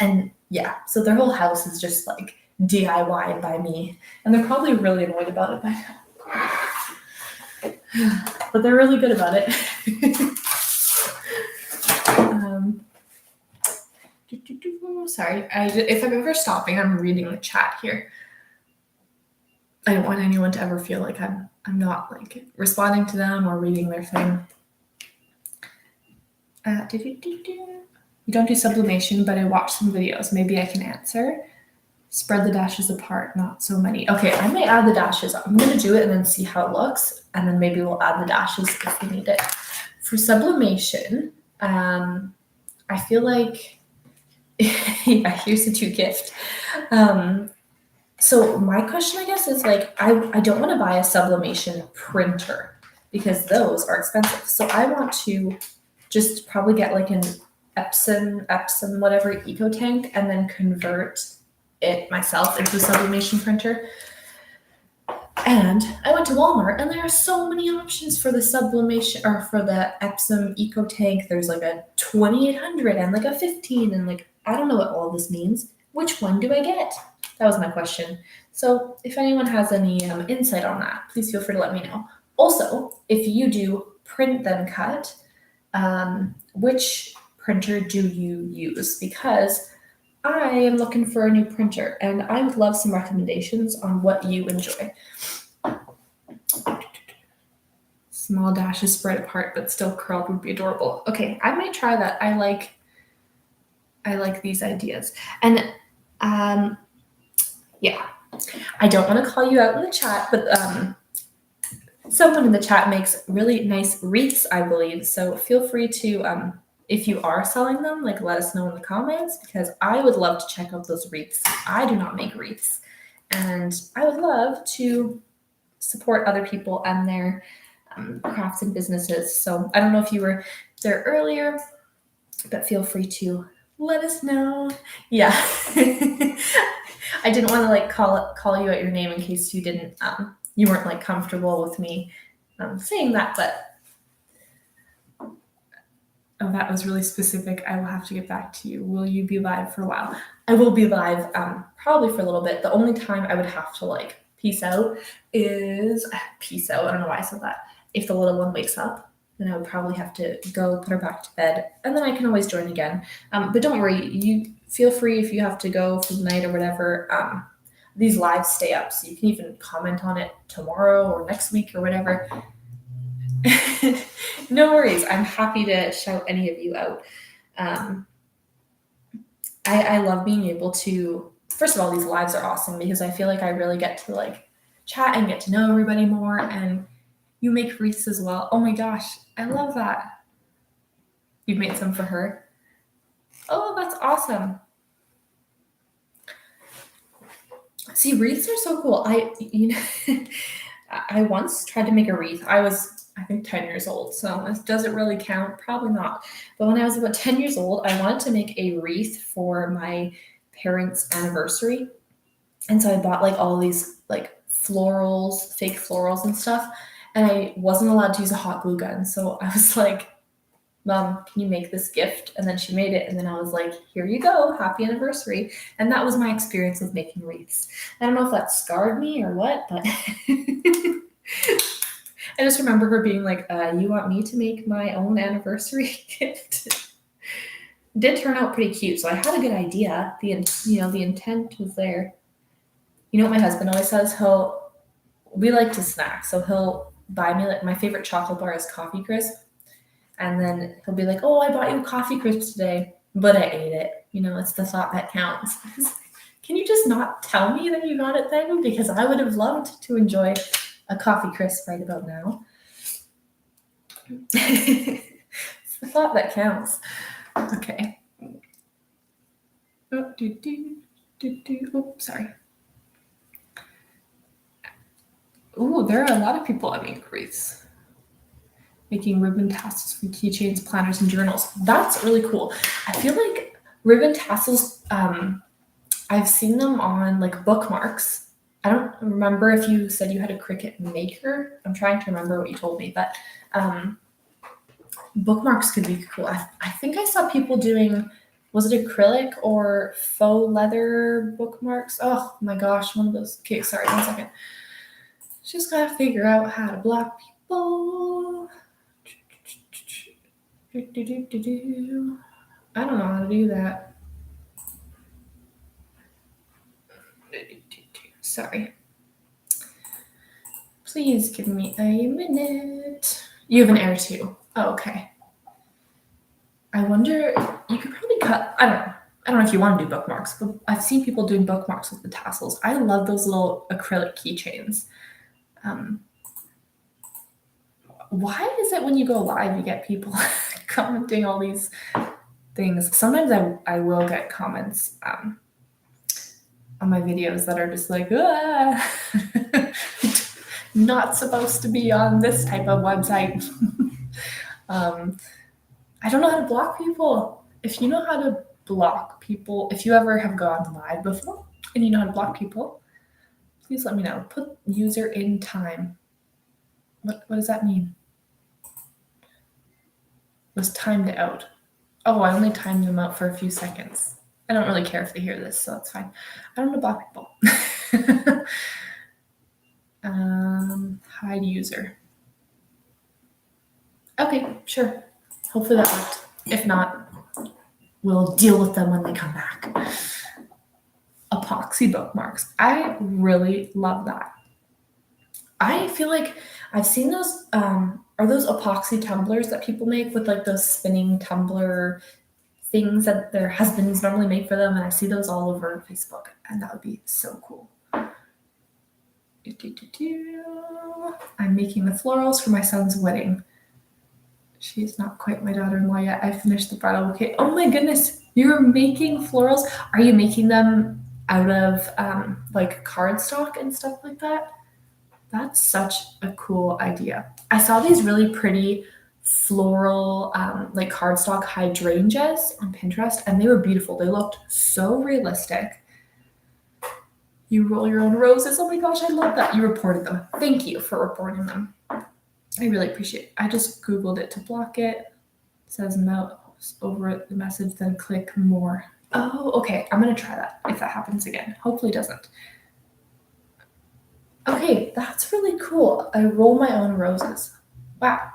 And yeah, so their whole house is just like DIY by me. And they're probably really annoyed about it by now. But they're really good about it. Sorry, if I'm ever stopping, I'm reading the chat here. I don't want anyone to ever feel like I'm not like responding to them or reading their thing. You don't do sublimation, but I watched some videos. Maybe I can answer. Spread the dashes apart, not so many. Okay, I might add the dashes. I'm going to do it and then see how it looks. And then maybe we'll add the dashes if we need it. For sublimation, I feel like, yeah, here's a 2 gift. So my question, I guess, is like, I don't want to buy a sublimation printer because those are expensive. So I want to just probably get like an Epson, whatever eco tank, and then convert it myself into a sublimation printer. And I went to Walmart and there are so many options for the sublimation or for the Epsom eco tank. There's like a 2800 and like a 15 and like, I don't know what all this means. Which one do I get? That was my question. So if anyone has any insight on that, please feel free to let me know. Also, if you do print then cut, which printer do you use? Because I am looking for a new printer and I would love some recommendations on what you enjoy. Small dashes spread apart but still curled would be adorable. Okay, I might try that. I like these ideas. And yeah, I don't want to call you out in the chat, but someone in the chat makes really nice wreaths, I believe. So feel free to, if you are selling them, like let us know in the comments because I would love to check out those wreaths. I do not make wreaths, and I would love to support other people and their crafts and businesses. So I don't know if you were there earlier, but feel free to let us know. Yeah. I didn't want to like call you out your name in case you didn't you weren't like comfortable with me saying that, but oh, that was really specific. I will have to get back to you. Will you be live for a while? I will be live probably for a little bit. The only time I would have to like peace out is peace out. I don't know why I said that. If the little one wakes up, then I would probably have to go put her back to bed, and then I can always join again. But don't worry, you feel free if you have to go for the night or whatever. These lives stay up, so you can even comment on it tomorrow or next week or whatever. No worries. I'm happy to shout any of you out. I love being able to, first of all, these lives are awesome because I feel like I really get to like chat and get to know everybody more, and you make wreaths as well. Oh my gosh, I love that. You've made some for her. Oh, that's awesome. See, wreaths are so cool. I once tried to make a wreath. I think 10 years old. So does it really count? Probably not. But when I was about 10 years old, I wanted to make a wreath for my parents' anniversary. And so I bought like all these like florals, fake florals and stuff. And I wasn't allowed to use a hot glue gun. So I was like, Mom, can you make this gift? And then she made it. And then I was like, here you go. Happy anniversary. And that was my experience with making wreaths. I don't know if that scarred me or what, but I just remember her being like, you want me to make my own anniversary gift? It did turn out pretty cute. So I had a good idea. The intent was there. You know what my husband always says? We like to snack. So he'll buy me, like, my favorite chocolate bar is Coffee Crisp. And then he'll be like, oh, I bought you a Coffee Crisp today, but I ate it. It's the thought that counts. Can you just not tell me that you got it then? Because I would have loved to enjoy a Coffee Crisp right about now. It's the thought that counts. Okay. Oh, sorry. Ooh, there are a lot of people that make wreaths. Making ribbon tassels for keychains, planners, and journals. That's really cool. I feel like ribbon tassels, I've seen them on like bookmarks. I don't remember if you said you had a Cricut maker. I'm trying to remember what you told me, but bookmarks could be cool. I think I saw people doing, was it acrylic or faux leather bookmarks? Oh my gosh, one of those. Okay, sorry, 1 second. Just gotta figure out how to block people. I don't know how to do that. Sorry. Please give me a minute. You have an Air too. Oh, okay. I wonder, you could probably cut, I don't know if you want to do bookmarks, but I've seen people doing bookmarks with the tassels. I love those little acrylic keychains. Why is it when you go live, you get people commenting all these things? Sometimes I will get comments. on my videos that are just like, not supposed to be on this type of website. I don't know how to block people. If you know how to block people, if you ever have gone live before and you know how to block people, please let me know. Put user in time. What does that mean? Was timed out. Oh, I only timed them out for a few seconds. I don't really care if they hear this, so that's fine. I don't know to block people. Hide user. Okay, sure. Hopefully that worked. If not, we'll deal with them when they come back. Epoxy bookmarks. I really love that. I feel like I've seen those, are those epoxy tumblers that people make with like those spinning tumbler things that their husbands normally make for them, and I see those all over Facebook, and that would be so cool. I'm making the florals for my son's wedding. She's not quite my daughter-in-law yet. I finished the bridal bouquet. Oh my goodness, you're making florals? Are you making them out of like cardstock and stuff like that? That's such a cool idea. I saw these really pretty floral like cardstock hydrangeas on Pinterest, and they were beautiful. They looked so realistic. You roll your own roses. Oh my gosh, I love that. You reported them. Thank you for reporting them. I really appreciate it. I just Googled it to block it. It says mouse over the message, then click more. Oh, okay. I'm going to try that if that happens again. Hopefully it doesn't. Okay, that's really cool. I roll my own roses. Wow.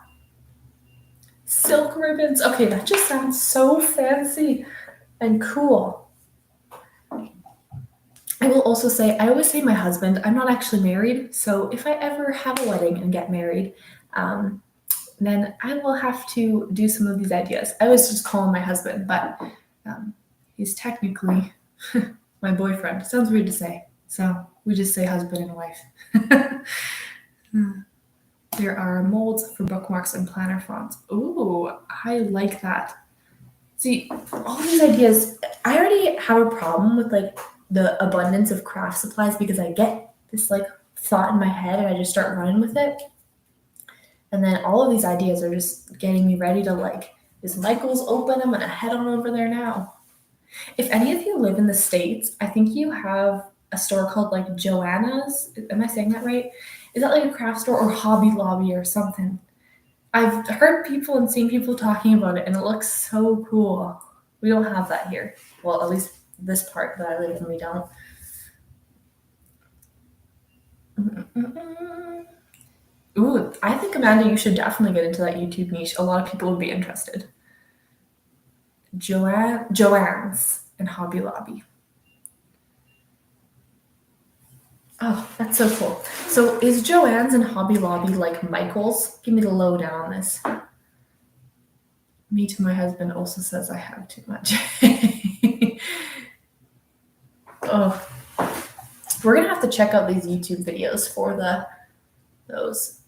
Silk ribbons. Okay, that just sounds so fancy and cool. I will also say, I always say my husband, I'm not actually married, so if I ever have a wedding and get married, then I will have to do some of these ideas. I always just call him my husband, but he's technically my boyfriend. Sounds weird to say, so we just say husband and wife. There are molds for bookmarks and planner fonts. Ooh, I like that. See, all these ideas, I already have a problem with like the abundance of craft supplies because I get this like thought in my head and I just start running with it. And then all of these ideas are just getting me ready to like, is Michael's open? I'm gonna head on over there now. If any of you live in the States, I think you have a store called like Joanna's. Am I saying that right? Is that like a craft store or Hobby Lobby or something? I've heard people and seen people talking about it and it looks so cool. We don't have that here. Well, at least this part that I live in, we don't. Ooh, I think, Amanda, you should definitely get into that YouTube niche. A lot of people would be interested. Joann's and Hobby Lobby. Oh, that's so cool. So is Joann's and Hobby Lobby like Michael's? Give me the lowdown on this. Me to my husband also says I have too much. Oh, we're gonna have to check out these YouTube videos for those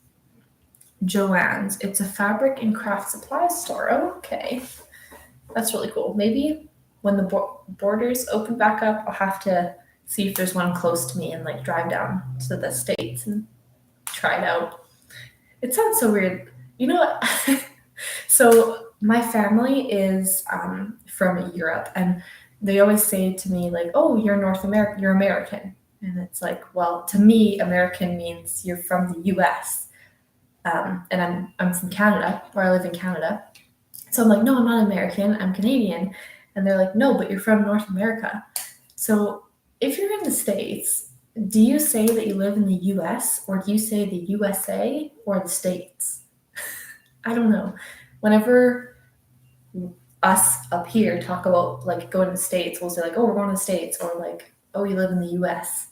Joann's. It's a fabric and craft supply store. Okay, that's really cool. Maybe when the borders open back up, I'll have to see if there's one close to me and like drive down to the States and try it out. It sounds so weird. You know what? So my family is from Europe, and they always say to me like, oh, you're North American, you're American. And it's like, well, to me, American means you're from the US. And I'm from Canada, or I live in Canada. So I'm like, no, I'm not American, I'm Canadian. And they're like, no, but you're from North America. So if you're in the States, do you say that you live in the US, or do you say the USA or the States? I don't know. Whenever us up here talk about like going to the States, we'll say like, oh, we're going to the States, or like, oh, you live in the US.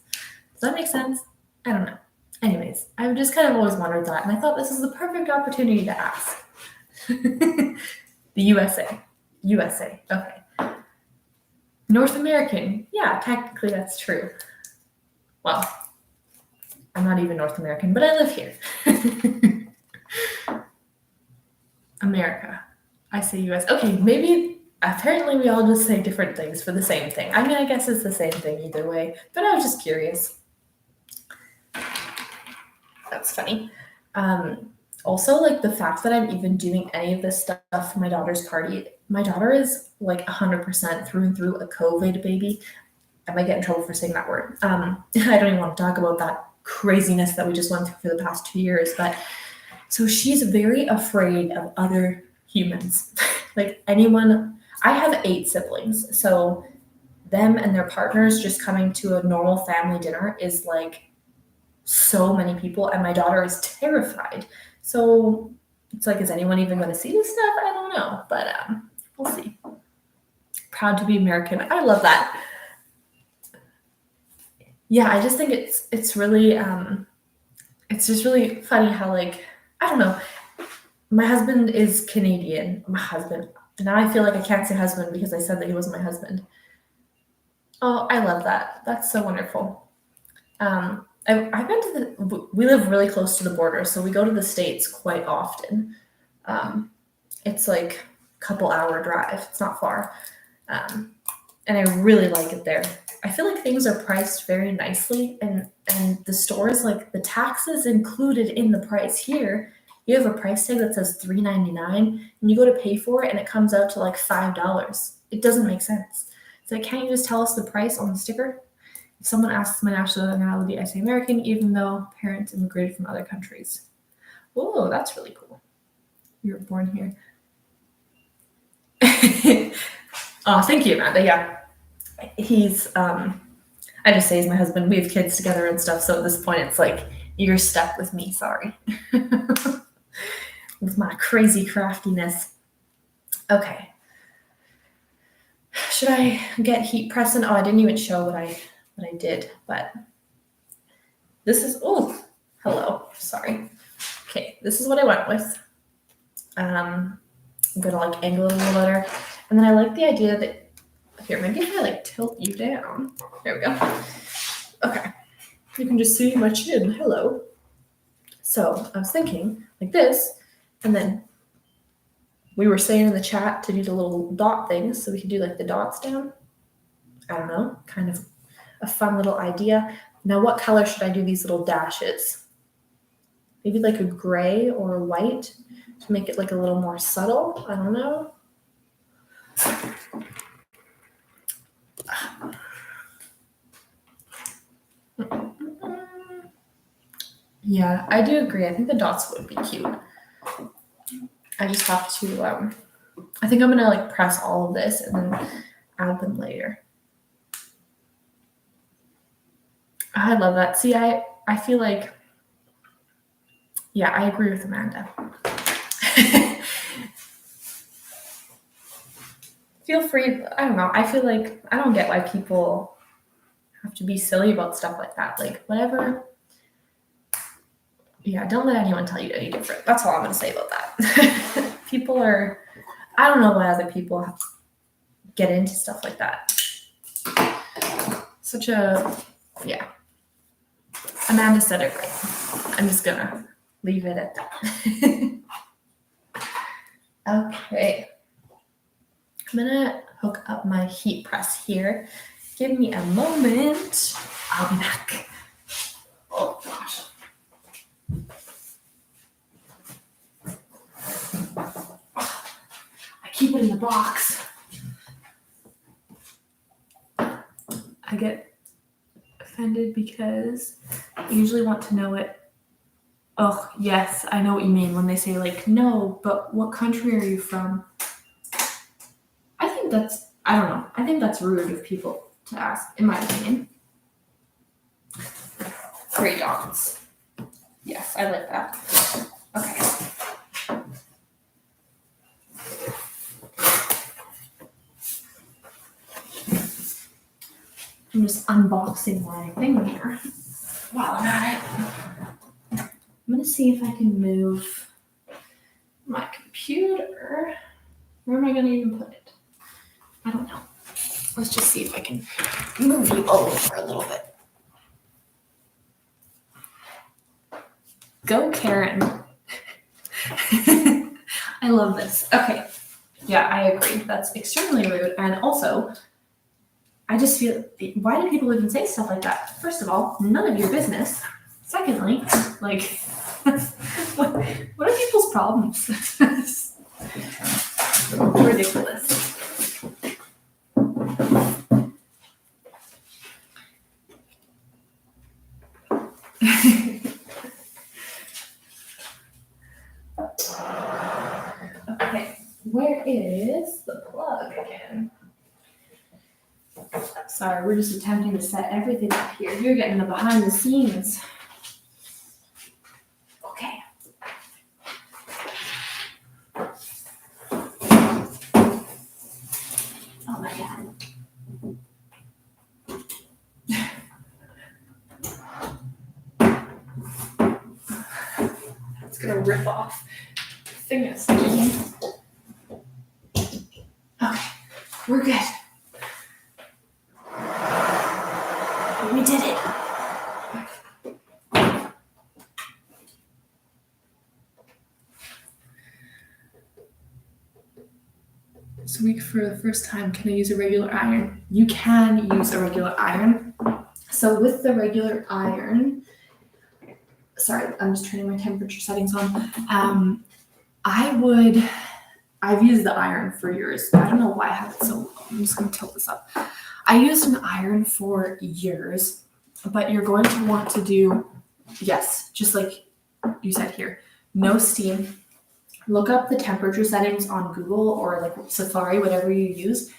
Does that make sense? I don't know. Anyways, I've just kind of always wondered that, and I thought this is the perfect opportunity to ask. The USA. USA. Okay. North American. Yeah, technically that's true. Well, I'm not even North American, but I live here. America. I say US. Okay, maybe Apparently we all just say different things for the same thing. I mean, I guess it's the same thing either way, but I was just curious. That's funny. Also, like the fact that I'm even doing any of this stuff for my daughter's party. My daughter is like 100% through and through a COVID baby. I might get in trouble for saying that word. I don't even want to talk about that craziness that we just went through for the past 2 years. But so she's very afraid of other humans. Like anyone, I have 8 siblings. So them and their partners just coming to a normal family dinner is like so many people. And my daughter is terrified. So it's like, is anyone even going to see this stuff? I don't know. But we'll see. Proud to be American. I love that. Yeah, I just think it's really it's just really funny how, like, I don't know. My husband is Canadian. My husband. Now I feel like I can't say husband because I said that he wasn't my husband. Oh, I love that. That's so wonderful. I've been to we live really close to the border, so we go to the States quite often. It's like a couple hour drive. It's not far. And I really like it there. I feel like things are priced very nicely, and the stores, like the taxes included in the price. Here you have a price tag that says $3.99 and you go to pay for it and it comes out to like $5. It doesn't make sense. So can't you just tell us the price on the sticker? If someone asks my nationality, I say American, even though parents immigrated from other countries. Whoa, that's really cool. You were born here. Oh, thank you, Amanda. Yeah. He's I just say he's my husband. We have kids together and stuff, so at this point it's like you're stuck with me, sorry. With my crazy craftiness. Okay. Should I get heat pressing? Oh, I didn't even show what I did, but this is hello. Sorry. Okay, this is what I went with. I'm gonna like angle it a little better. And then I like the idea that here, maybe if I like tilt you down. There we go. Okay. You can just see my chin. Hello. So I was thinking like this, and then we were saying in the chat to do the little dot things, so we could do like the dots down. I don't know, kind of a fun little idea. Now, what color should I do these little dashes? Maybe like a gray or a white to make it like a little more subtle. I don't know. Yeah, I do agree. I think the dots would be cute. I just have to, I think I'm going to like press all of this and then add them later. I love that. See, I feel like, yeah, I agree with Amanda. Feel free. I don't know. I feel like I don't get why people have to be silly about stuff like that. Like, whatever. Yeah, don't let anyone tell you any different. That's all I'm going to say about that. People are, I don't know why other people get into stuff like that. Such a, yeah. Amanda said it right. I'm just going to leave it at that. Okay. I'm going to hook up my heat press here. Give me a moment. I'll be back. Oh, gosh. I keep it in the box. I get offended because I usually want to know it. Oh, yes, I know what you mean when they say, like, no, but what country are you from? I don't know. I think that's rude of people to ask, in my opinion. Gray dots. Yes, I like that. Okay. I'm just unboxing my thing here while I'm at it. I'm going to see if I can move my computer. Where am I going to even put it? I don't know. Let's just see if I can move you over a little bit. Go, Karen. I love this. Okay. Yeah, I agree. That's extremely rude. And also, I just feel, why do people even say stuff like that? First of all, none of your business. Secondly, like, what are people's problems? Ridiculous. Okay, where is the plug again? Sorry, we're just attempting to set everything up here. You're getting the behind the scenes. Okay. Oh my God. It's gonna rip off the thing that's sticking. Okay, we're good. We did it. This week, for the first time, can I use a regular iron? You can use a regular iron. So with the regular iron, sorry, I'm just turning my temperature settings on. I've used the iron for years. I don't know why I have it so low. I'm just going to tilt this up. I used an iron for years, but you're going to want to do, yes, just like you said here, no steam. Look up the temperature settings on Google or like Safari, whatever you use.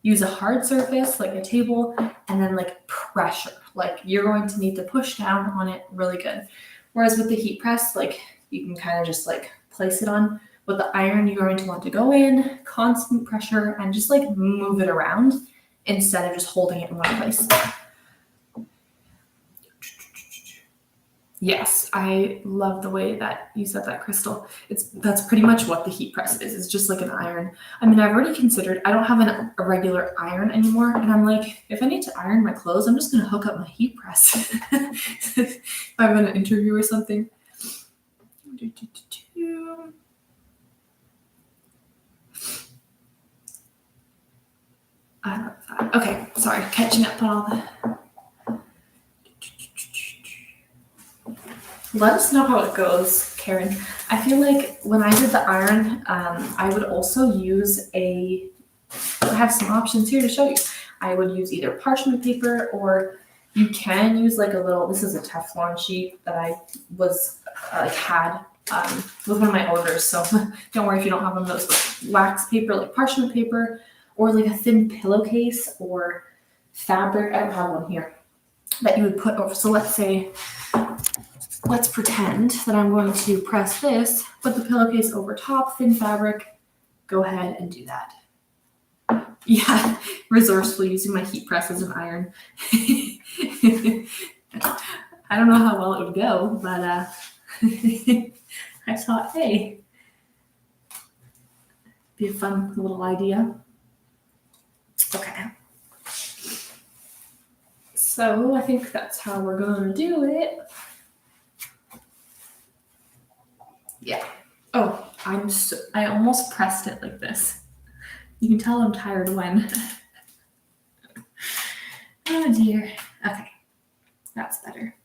Use a hard surface like a table, and then like pressure. Like you're going to need to push down on it really good. Whereas with the heat press, like you can kind of just like place it on. With the iron, you're going to want to go in, constant pressure, and just like move it around instead of just holding it in one place. Yes, I love the way that you said that, Crystal. That's pretty much what the heat press is. It's just like an iron. I mean, I've already considered, I don't have a regular iron anymore. And I'm like, if I need to iron my clothes, I'm just going to hook up my heat press. If I'm in an interview or something. Okay, sorry, catching up on all that. Let us know how it goes, Karen. I feel like when I did the iron, I would also use I have some options here to show you. I would use either parchment paper, or you can use like a little, this is a Teflon sheet that I was had with one of my orders. So don't worry if you don't have one of those, but wax paper, like parchment paper, or like a thin pillowcase or fabric. I don't have one here that you would put over. So let's pretend that I'm going to press this, put the pillowcase over top, thin fabric, go ahead and do that. Yeah, resourcefully using my heat press as an iron. I don't know how well it would go, but I thought, hey, be a fun little idea. Okay. So I think that's how we're going to do it. Yeah. Oh, I almost pressed it like this. You can tell I'm tired when. Oh dear. Okay. That's better.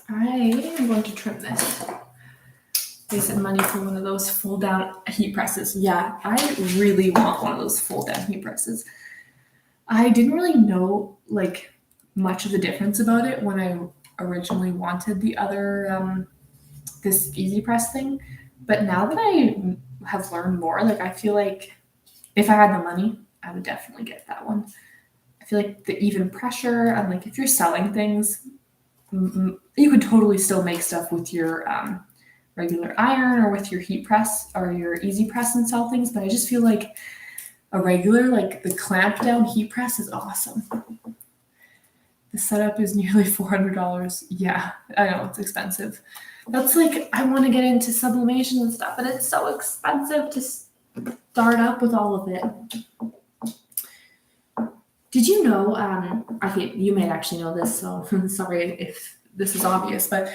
I am going to trim this. They said money for one of those fold down heat presses. Yeah, I really want one of those fold down heat presses. I didn't really know like much of the difference about it when I originally wanted the other this easy press thing, but now that I have learned more, like I feel like if I had the money, I would definitely get that one. I feel like the even pressure, and like if you're selling things, you could totally still make stuff with your regular iron or with your heat press or your easy press and sell things, but I just feel like a regular, like the clamp down heat press is awesome. The setup is nearly $400. Yeah, I know, it's expensive. That's like, I want to get into sublimation and stuff, but it's so expensive to start up with all of it. Did you know, okay, you may actually know this, so I'm sorry if this is obvious, but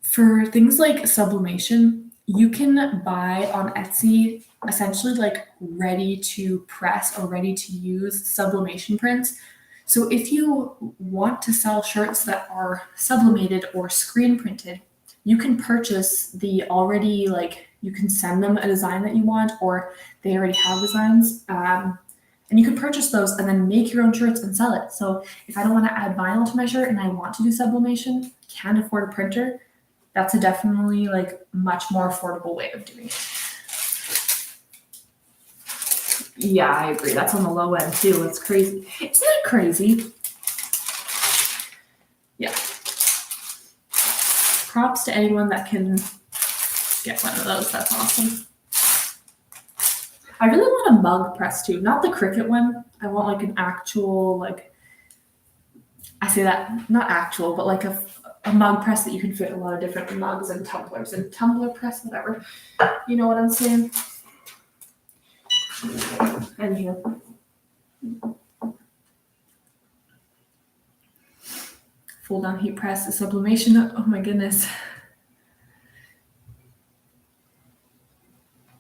for things like sublimation, you can buy on Etsy essentially like ready to press or ready to use sublimation prints. So if you want to sell shirts that are sublimated or screen printed, you can purchase the already, like, you can send them a design that you want, or they already have designs. And you can purchase those and then make your own shirts and sell it. So if I don't want to add vinyl to my shirt and I want to do sublimation, can't afford a printer, that's a definitely like much more affordable way of doing it. Yeah, I agree. That's on the low end too. It's crazy. Isn't that crazy? Yeah. Props to anyone that can get one of those. That's awesome. I really want a mug press too. Not the Cricut one. I want like an actual, like, I say that, not actual, but like a mug press that you can fit a lot of different mugs and tumblers and tumbler press, whatever. You know what I'm saying? And here. Fold down heat press, the sublimation. Oh my goodness.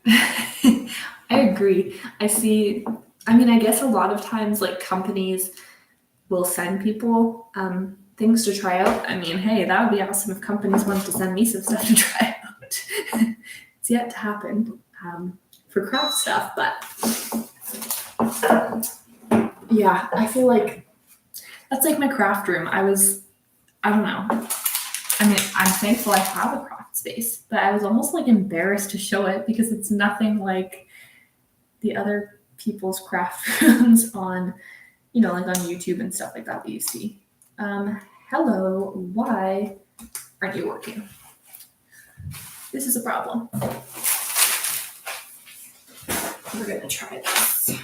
I agree. I guess a lot of times like companies will send people things to try out. I mean, hey, that would be awesome if companies wanted to send me some stuff to try out. It's yet to happen for craft stuff, but yeah, I feel like that's like my craft room. I don't know. I mean, I'm thankful I have a craft space, but I was almost like embarrassed to show it because it's nothing like the other people's craft rooms on, like on YouTube and stuff like that you see. Hello, why aren't you working? This is a problem. We're gonna try this.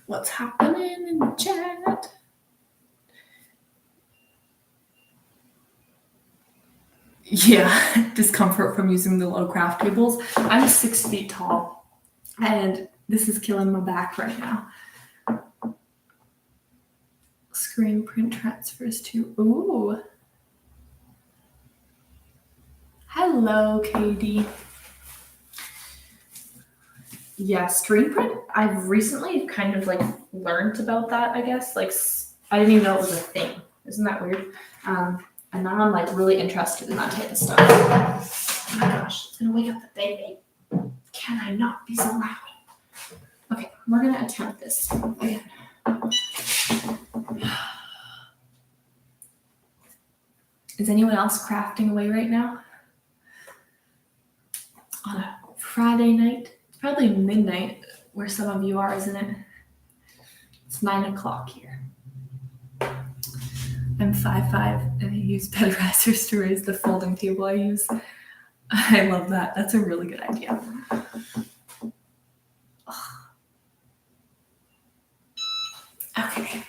What's happening in the chat? Yeah, discomfort from using the low craft tables. I'm 6 feet tall, and this is killing my back right now. Screen print transfers to, ooh. Hello, KD. Yeah, screen print. I've recently kind of like learned about that, I guess. Like, I didn't even know it was a thing. Isn't that weird? And now I'm like really interested in that type of stuff. Oh my gosh, it's gonna wake up the baby. Can I not be so loud? Okay, we're gonna attempt this again. Is anyone else crafting away right now? On a Friday night? It's probably midnight where some of you are, isn't it? It's 9 o'clock here. I'm 5'5" and I use bed risers to raise the folding table I use. I love that. That's a really good idea. Okay.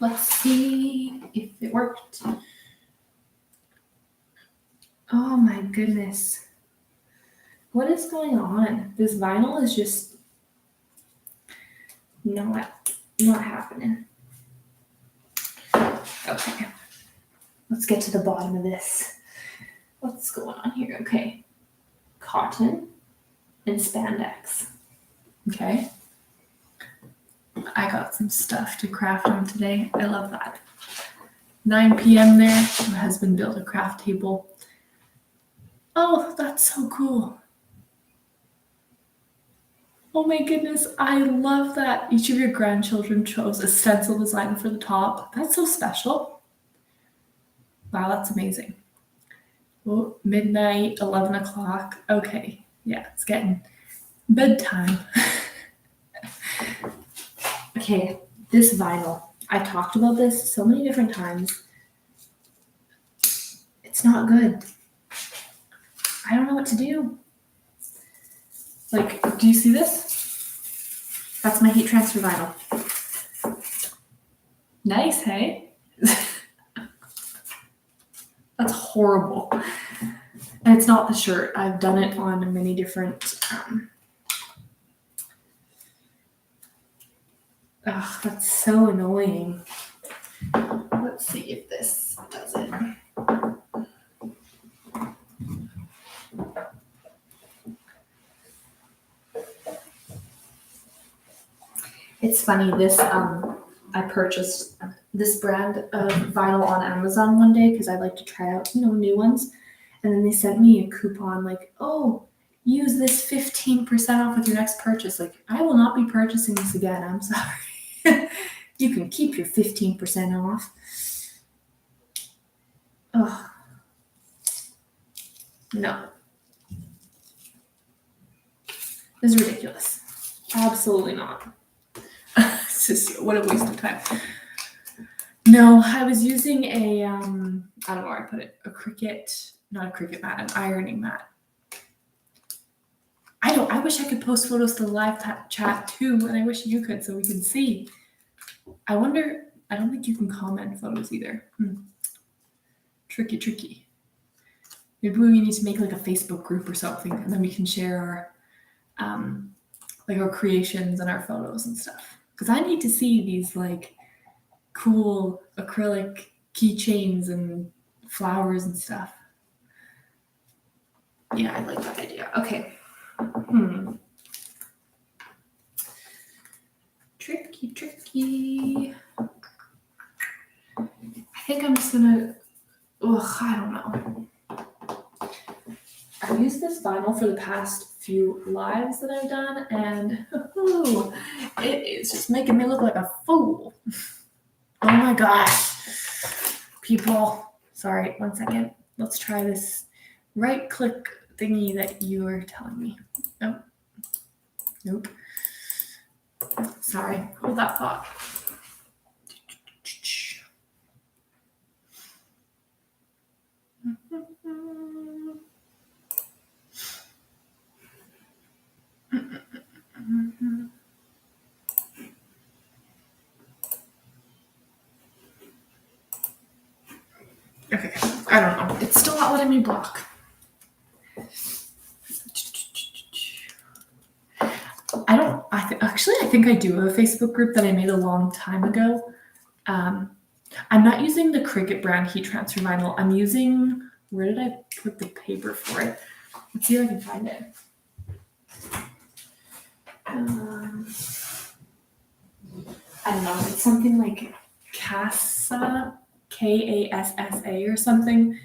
Let's see if it worked. Oh my goodness. What is going on? This vinyl is just not happening. Okay. Let's get to the bottom of this. What's going on here? Okay. Cotton and spandex. Okay. I got some stuff to craft on today. I love that. 9 p.m. there. My husband built a craft table. Oh, that's so cool. Oh my goodness, I love that. Each of your grandchildren chose a stencil design for the top. That's so special. Wow, that's amazing. Well, midnight, 11 o'clock. Okay, yeah, it's getting bedtime. Okay, this vinyl. I've talked about this so many different times. It's not good. I don't know what to do. Like, do you see this? That's my heat transfer vinyl. Nice, hey? That's horrible. And it's not the shirt. I've done it on many different Oh, that's so annoying. Let's see if this does it. It's funny, this I purchased this brand of vinyl on Amazon one day because I like to try out, new ones. And then they sent me a coupon like, oh, use this 15% off with your next purchase. Like, I will not be purchasing this again. I'm sorry. You can keep your 15% off. Oh, no. This is ridiculous. Absolutely not. It's just, what a waste of time. No, I was using a, I don't know where I put it, a Cricut, not a Cricut mat, an ironing mat. I wish I could post photos to the live chat too, and I wish you could so we can see. I don't think you can comment photos either. Tricky. Maybe we need to make like a Facebook group or something, and then we can share our, like our creations and our photos and stuff. Because I need to see these like cool acrylic keychains and flowers and stuff. Yeah, I like that idea. Okay. Tricky. I think I'm just gonna, I don't know. I've used this vinyl for the past few lives that I've done, and it is just making me look like a fool. Oh my gosh. People, sorry, 1 second. Let's try this right click thingy that you were telling me. Oh, nope. Sorry, hold that thought. Okay, I don't know. It's still not letting me block. I think I do have a Facebook group that I made a long time ago. I'm not using the Cricut brand heat transfer vinyl. I'm using, where did I put the paper for it? Let's see if I can find it. I don't know. It's something like Kassa, Kassa or something.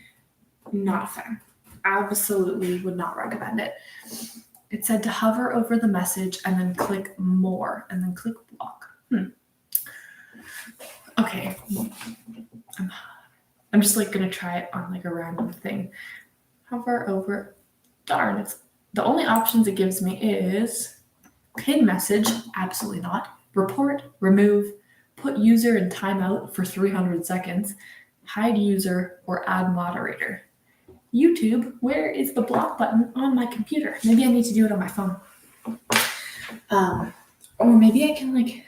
Not a fan. Absolutely would not recommend it. It said to hover over the message and then click more and then click block. Okay. I'm just like gonna try it on like a random thing. Hover over. Darn, it's the only options it gives me is pin message, absolutely not. Report, remove, put user in timeout for 300 seconds, hide user, or add moderator. YouTube, where is the block button on my computer? Maybe I need to do it on my phone. Or maybe I can like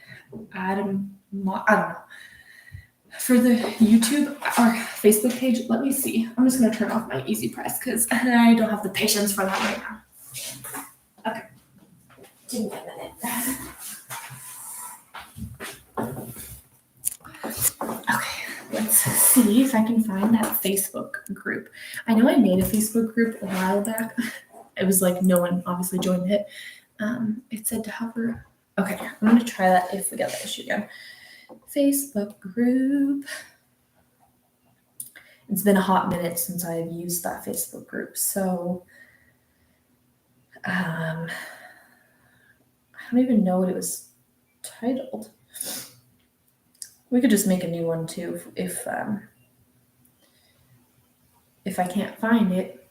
add I don't know. For the YouTube or Facebook page, let me see. I'm just gonna turn off my easy press because I don't have the patience for that right now. Okay. Give me a minute. Okay, let's see if I can find that Facebook group. I know I made a Facebook group a while back. It was like no one obviously joined it. It said to hover. Okay, I'm gonna try that if we get that issue again. Facebook group. It's been a hot minute since I've used that Facebook group, so I don't even know what it was titled. We could just make a new one too if I can't find it.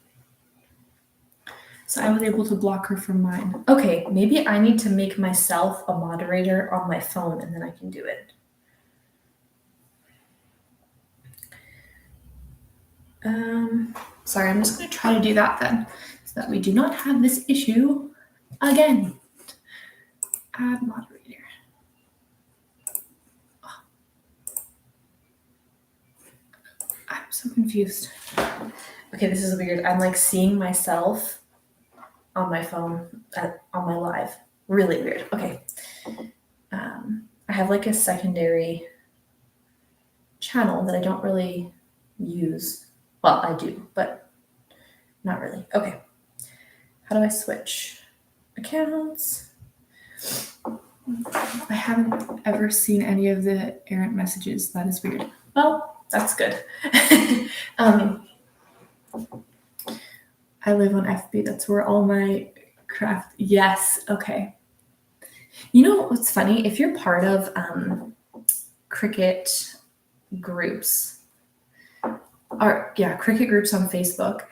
So I was able to block her from mine. Okay, maybe I need to make myself a moderator on my phone and then I can do it. Sorry, I'm just going to try to do that then, so that we do not have this issue again. Add moderator. Oh. I'm so confused. Okay, this is weird. I'm like seeing myself on my phone on my live. Really weird. Okay. I have like a secondary channel that I don't really use. Well, I do, but not really. Okay. How do I switch accounts? I haven't ever seen any of the errant messages. That is weird. Well, that's good. I live on FB. That's where all my craft. Yes. Okay. You know what's funny? If you're part of Cricut groups, Cricut groups on Facebook,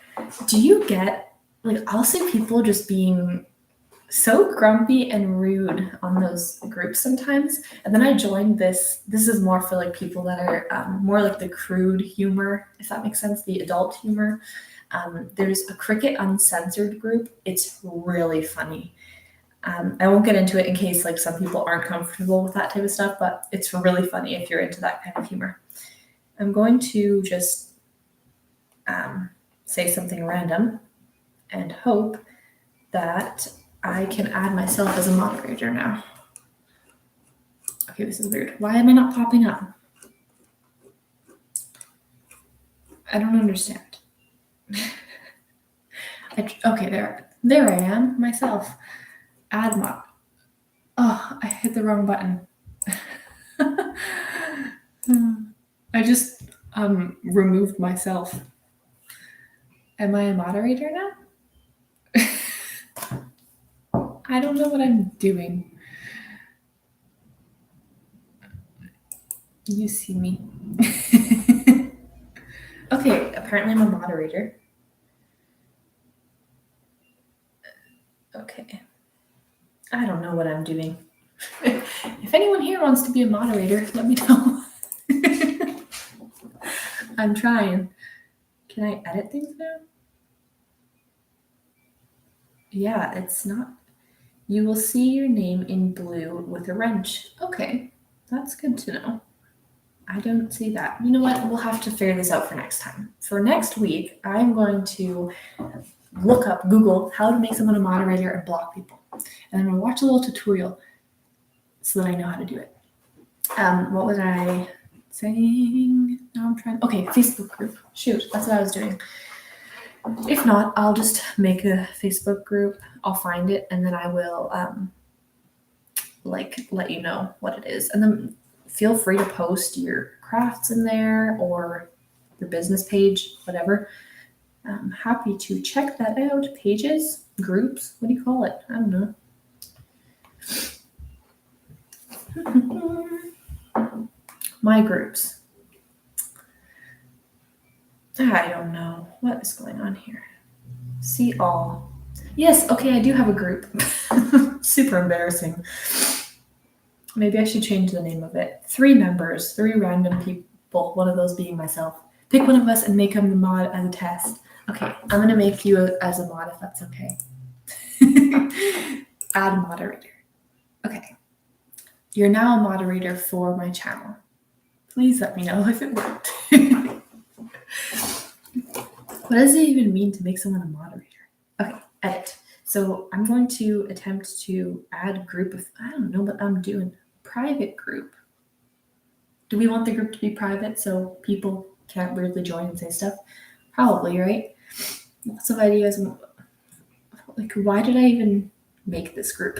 do you get, like, I'll see people just being so grumpy and rude on those groups sometimes. And then I joined this. This is more for like people that are more like the crude humor, if that makes sense, the adult humor. There's a Cricut Uncensored group. It's really funny. I won't get into it in case like some people aren't comfortable with that type of stuff, but it's really funny if you're into that kind of humor. I'm going to just say something random and hope that I can add myself as a moderator now. Okay, this is weird. Why am I not popping up? I don't understand. Okay, there I am, myself. Add mod. Oh, I hit the wrong button. I just removed myself. Am I a moderator now? I don't know what I'm doing. You see me. Okay, apparently I'm a moderator. Okay. I don't know what I'm doing. If anyone here wants to be a moderator, let me know. I'm trying. Can I edit things now? Yeah, it's not. You will see your name in blue with a wrench. Okay, that's good to know. I don't see that. You know what? We'll have to figure this out for next time. For next week, I'm going to look up, Google how to make someone a moderator and block people. And I'm going to watch a little tutorial so that I know how to do it. What was I saying? Now I'm trying. Okay, Facebook group. Shoot, that's what I was doing. If not, I'll just make a Facebook group. I'll find it and then I will let you know what it is. And then feel free to post your crafts in there or your business page, whatever. I'm happy to check that out. Pages, groups, what do you call it? I don't know. My groups. I don't know. What is going on here? See all. Yes, okay, I do have a group. Super embarrassing. Maybe I should change the name of it. 3 members, 3 random people, one of those being myself. Pick one of us and make him the mod as a test. Okay, I'm going to make you as a mod if that's okay. Add moderator. Okay. You're now a moderator for my channel. Please let me know if it worked. What does it even mean to make someone a moderator? Okay, edit. So I'm going to attempt to add group of, I don't know what I'm doing. Private group. Do we want the group to be private so people can't weirdly join and say stuff? Probably, right? Lots of ideas. Like, why did I even make this group?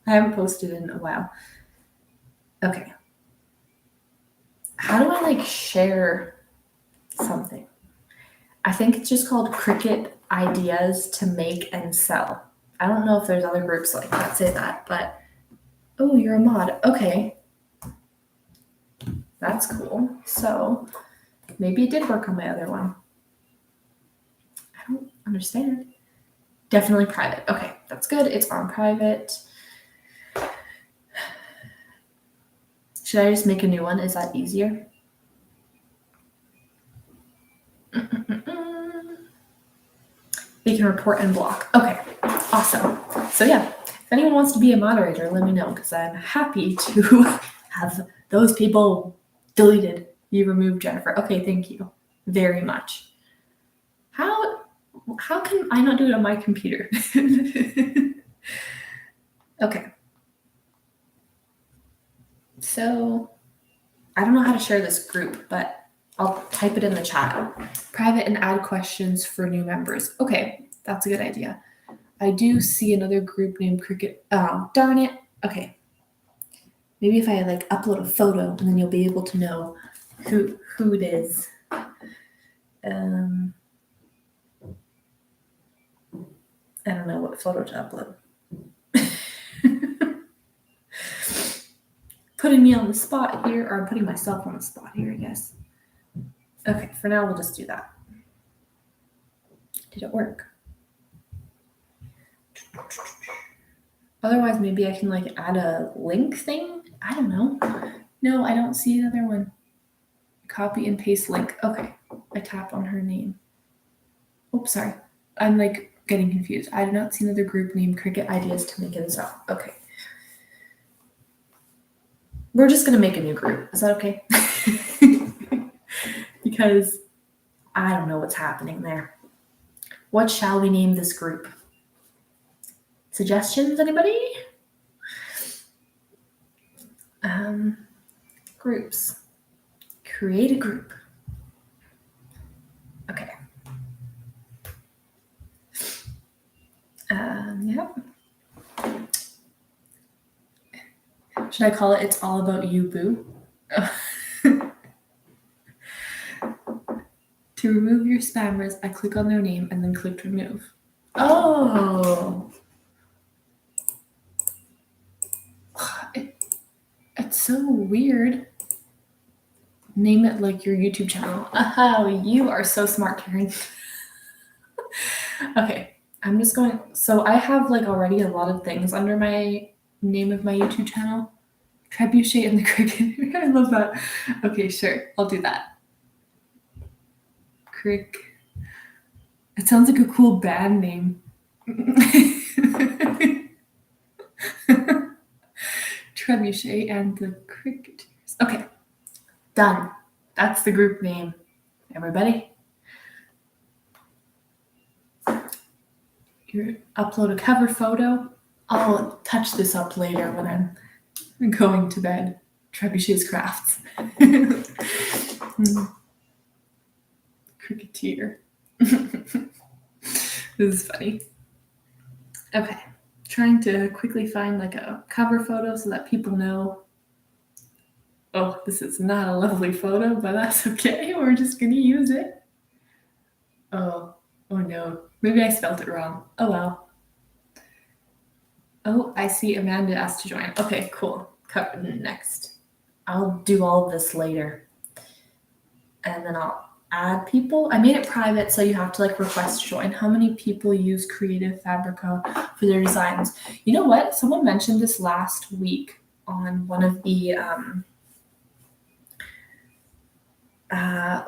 I haven't posted in a while. Okay. How do I share something? I think it's just called Cricut Ideas to Make and Sell. I don't know if there's other groups like that say that, but oh, you're a mod. Okay. That's cool. So maybe it did work on my other one. I don't understand. Definitely private. Okay, that's good. It's on private. Should I just make a new one? Is that easier? They can report and block. Okay, awesome. So yeah, if anyone wants to be a moderator, let me know because I'm happy to have those people deleted. You removed Jennifer. Okay, thank you very much. How can I not do it on my computer? Okay. So I don't know how to share this group, but I'll type it in the chat. Private and add questions for new members. Okay, that's a good idea. I do see another group named Cricut. Oh, darn it. Okay. Maybe if I like upload a photo and then you'll be able to know who it is. I don't know what photo to upload. Putting me on the spot here, or I'm putting myself on the spot here, I guess. Okay, for now we'll just do that. Did it work? Otherwise, maybe I can like add a link thing. I don't know. No, I don't see another one. Copy and paste link. Okay, I tap on her name. Oops, sorry. I'm like getting confused. I do not see another group named Cricut Ideas to Make and Sew. Okay. We're just going to make a new group. Is that okay? Because I don't know what's happening there. What shall we name this group? Suggestions, anybody? Groups. Create a group. Okay. Yep. Should I call it It's All About You, Boo? To remove your spammers, I click on their name and then click remove. Oh. It's so weird. Name it like your YouTube channel. Oh, you are so smart, Karen. Okay, I'm just going. So I have like already a lot of things under my name of my YouTube channel. Trebusheayt and the Cricut. I love that. Okay, sure. I'll do that. Crick. It sounds like a cool band name. Trebusheayt and the Cricket. Okay, done. That's the group name. Everybody? You upload a cover photo. I'll touch this up later when I'm going to bed. Trebusheayt's Crafts. Cricketeer. This is funny. Okay. Trying to quickly find like a cover photo so that people know. Oh, this is not a lovely photo, but that's okay. We're just going to use it. Oh no. Maybe I spelled it wrong. Oh well. Oh, I see Amanda asked to join. Okay, cool. Next. I'll do all of this later. And then I'll add people. I made it private, so you have to like request to join. How many people use Creative Fabrica for their designs? You know what? Someone mentioned this last week on one of the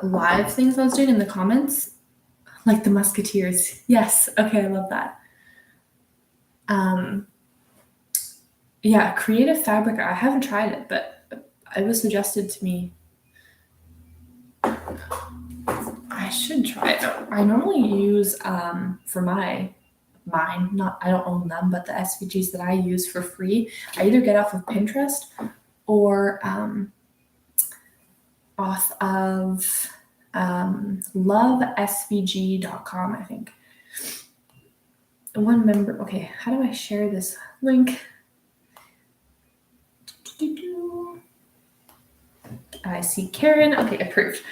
live things I was doing in the comments. Like the Musketeers. Yes. Okay, I love that. Yeah, Creative Fabrica. I haven't tried it, but it was suggested to me. I should try it though. I normally use for mine, not I don't own them, but the SVGs that I use for free, I either get off of Pinterest or off of lovesvg.com, I think. One member, okay, how do I share this link? I see Karen. Okay, approved.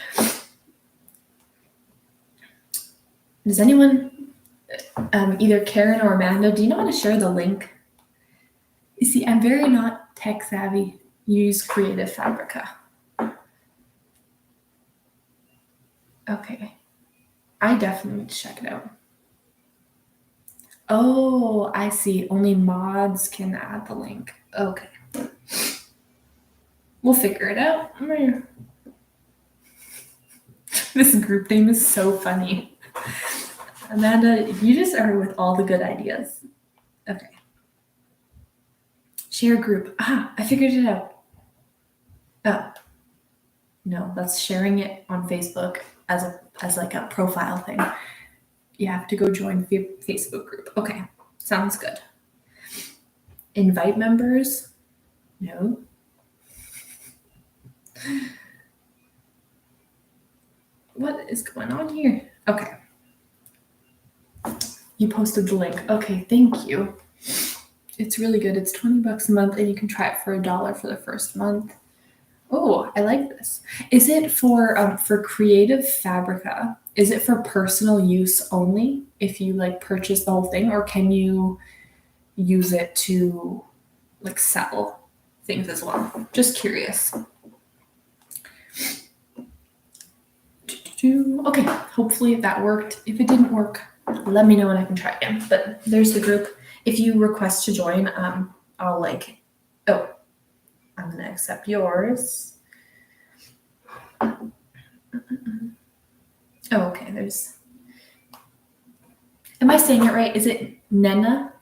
Does anyone, either Karen or Amanda, do you know how to share the link? You see, I'm very not tech savvy. Use Creative Fabrica. Okay. I definitely need to check it out. Oh, I see. Only mods can add the link. Okay. We'll figure it out. This group name is so funny. Amanda, you just are with all the good ideas. Okay. Share group. Ah, I figured it out. Oh. No, that's sharing it on Facebook as like a profile thing. You have to go join the Facebook group. Okay, sounds good. Invite members? No. What is going on here? Okay. You posted the link. Okay, thank you. It's really good. It's $20 a month and you can try it for $1 for the first month. Oh, I like this. Is it for Creative Fabrica? Is it for personal use only if you like purchase the whole thing, or can you use it to like sell things as well? Just curious. Okay, hopefully that worked. If it didn't work, let me know and I can try again. But there's the group. If you request to join, I'll like, oh, I'm gonna accept yours. Oh, okay, there's, am I saying it right? Is it Nena?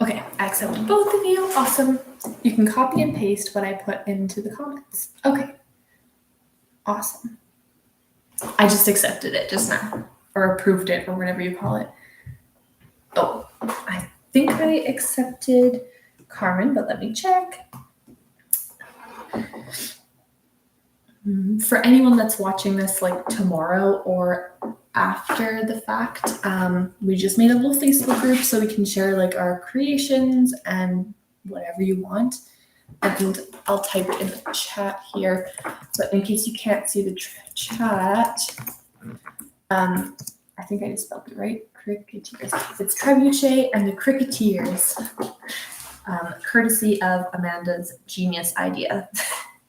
Okay, I accept both of you. Awesome. You can copy and paste what I put into the comments. Okay. Awesome. I just accepted it just now, or approved it, or whatever you call it. Oh, I think I accepted Carmen, but let me check. For anyone that's watching this like tomorrow or after the fact, we just made a little Facebook group so we can share like our creations and whatever you want. And I'll type it in the chat here, but in case you can't see the chat, I think I just spelled it right. Cricketeers. It's Trebusheayt and the Cricketeers, courtesy of Amanda's genius idea,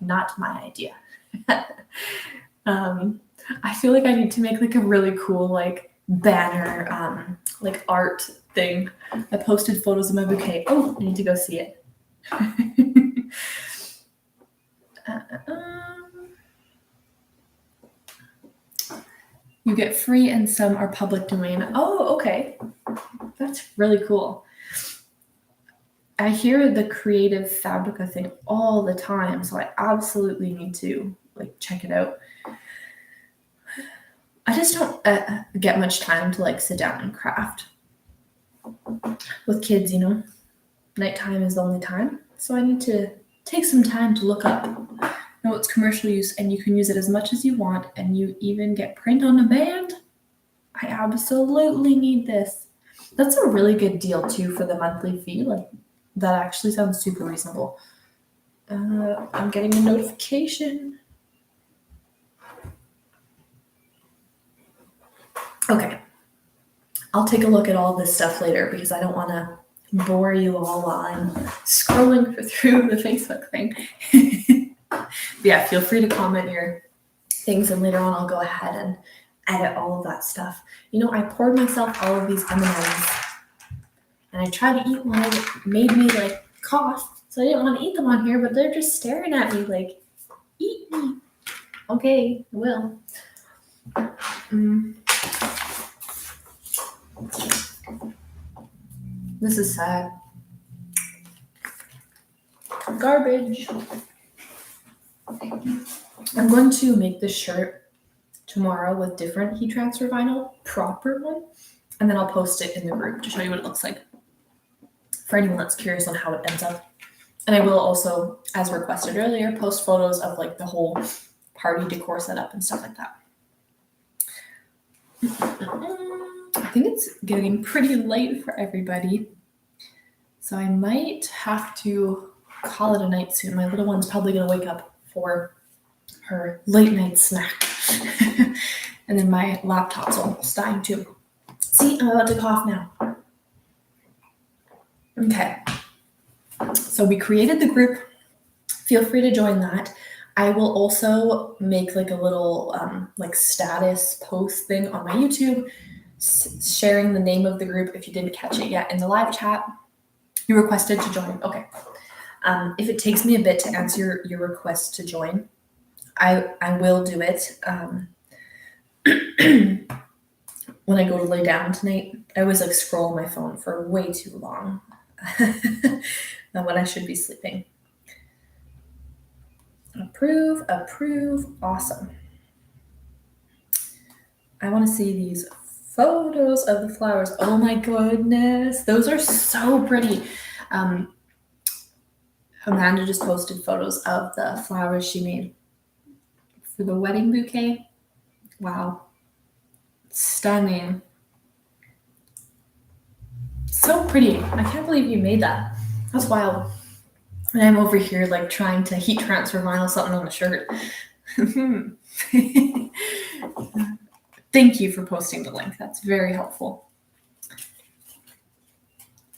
not my idea. I feel like I need to make like a really cool like banner, like art thing. I posted photos of my bouquet. Oh, I need to go see it. You get free and some are public domain. Oh, okay. That's really cool. I hear the Creative Fabrica thing all the time, so I absolutely need to like check it out. I just don't get much time to like sit down and craft with kids, you know. Nighttime is the only time, so I need to take some time to look up, know it's commercial use, and you can use it as much as you want, and you even get print on demand. I absolutely need this. That's a really good deal too for the monthly fee. Like that actually sounds super reasonable. I'm getting a notification. Okay, I'll take a look at all this stuff later because I don't want to bore you all while I'm scrolling through the Facebook thing. Yeah, feel free to comment your things, and later on I'll go ahead and edit all of that stuff. You know, I poured myself all of these M&Ms, and I tried to eat one, and it made me like cough, so I didn't want to eat them on here, but they're just staring at me like, eat me. Okay, I will. This is sad. Garbage. I'm going to make this shirt tomorrow with different heat transfer vinyl, proper one, and then I'll post it in the group to show you what it looks like for anyone that's curious on how it ends up. And I will also, as requested earlier, post photos of like the whole party decor setup and stuff like that. I think it's getting pretty late for everybody, so I might have to call it a night soon. My little one's probably going to wake up for her late night snack. And then my laptop's almost dying too. See, I'm about to cough now. Okay. So we created the group. Feel free to join that. I will also make like a little like status post thing on my YouTube, sharing the name of the group if you didn't catch it yet in the live chat. You requested to join. Okay. If it takes me a bit to answer your request to join, I will do it. When I go to lay down tonight, I always like scroll my phone for way too long when I should be sleeping. Approve, awesome. I want to see these photos of the flowers. Oh my goodness, those are so pretty. Amanda just posted photos of the flowers she made for the wedding bouquet. Wow. Stunning. So pretty. I can't believe you made that. That's wild. And I'm over here like trying to heat transfer vinyl something on the shirt. Thank you for posting the link. That's very helpful.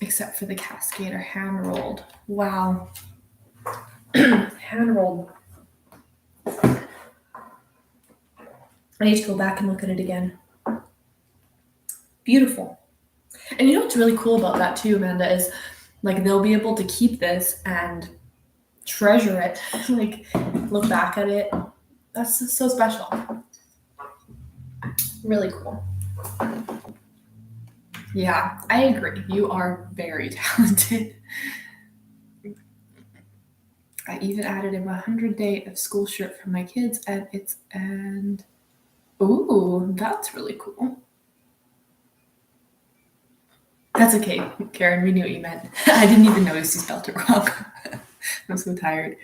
Except for the cascade or hand rolled. Wow. Hand rolled. I need to go back and look at it again. Beautiful. And you know what's really cool about that too, Amanda, is like they'll be able to keep this and treasure it, like look back at it. That's so special. Really cool. Yeah, I agree. You are very talented. I even added a 100-day of school shirt for my kids, and ooh, that's really cool. That's okay, Karen. We knew what you meant. I didn't even notice you spelled it wrong. I'm so tired.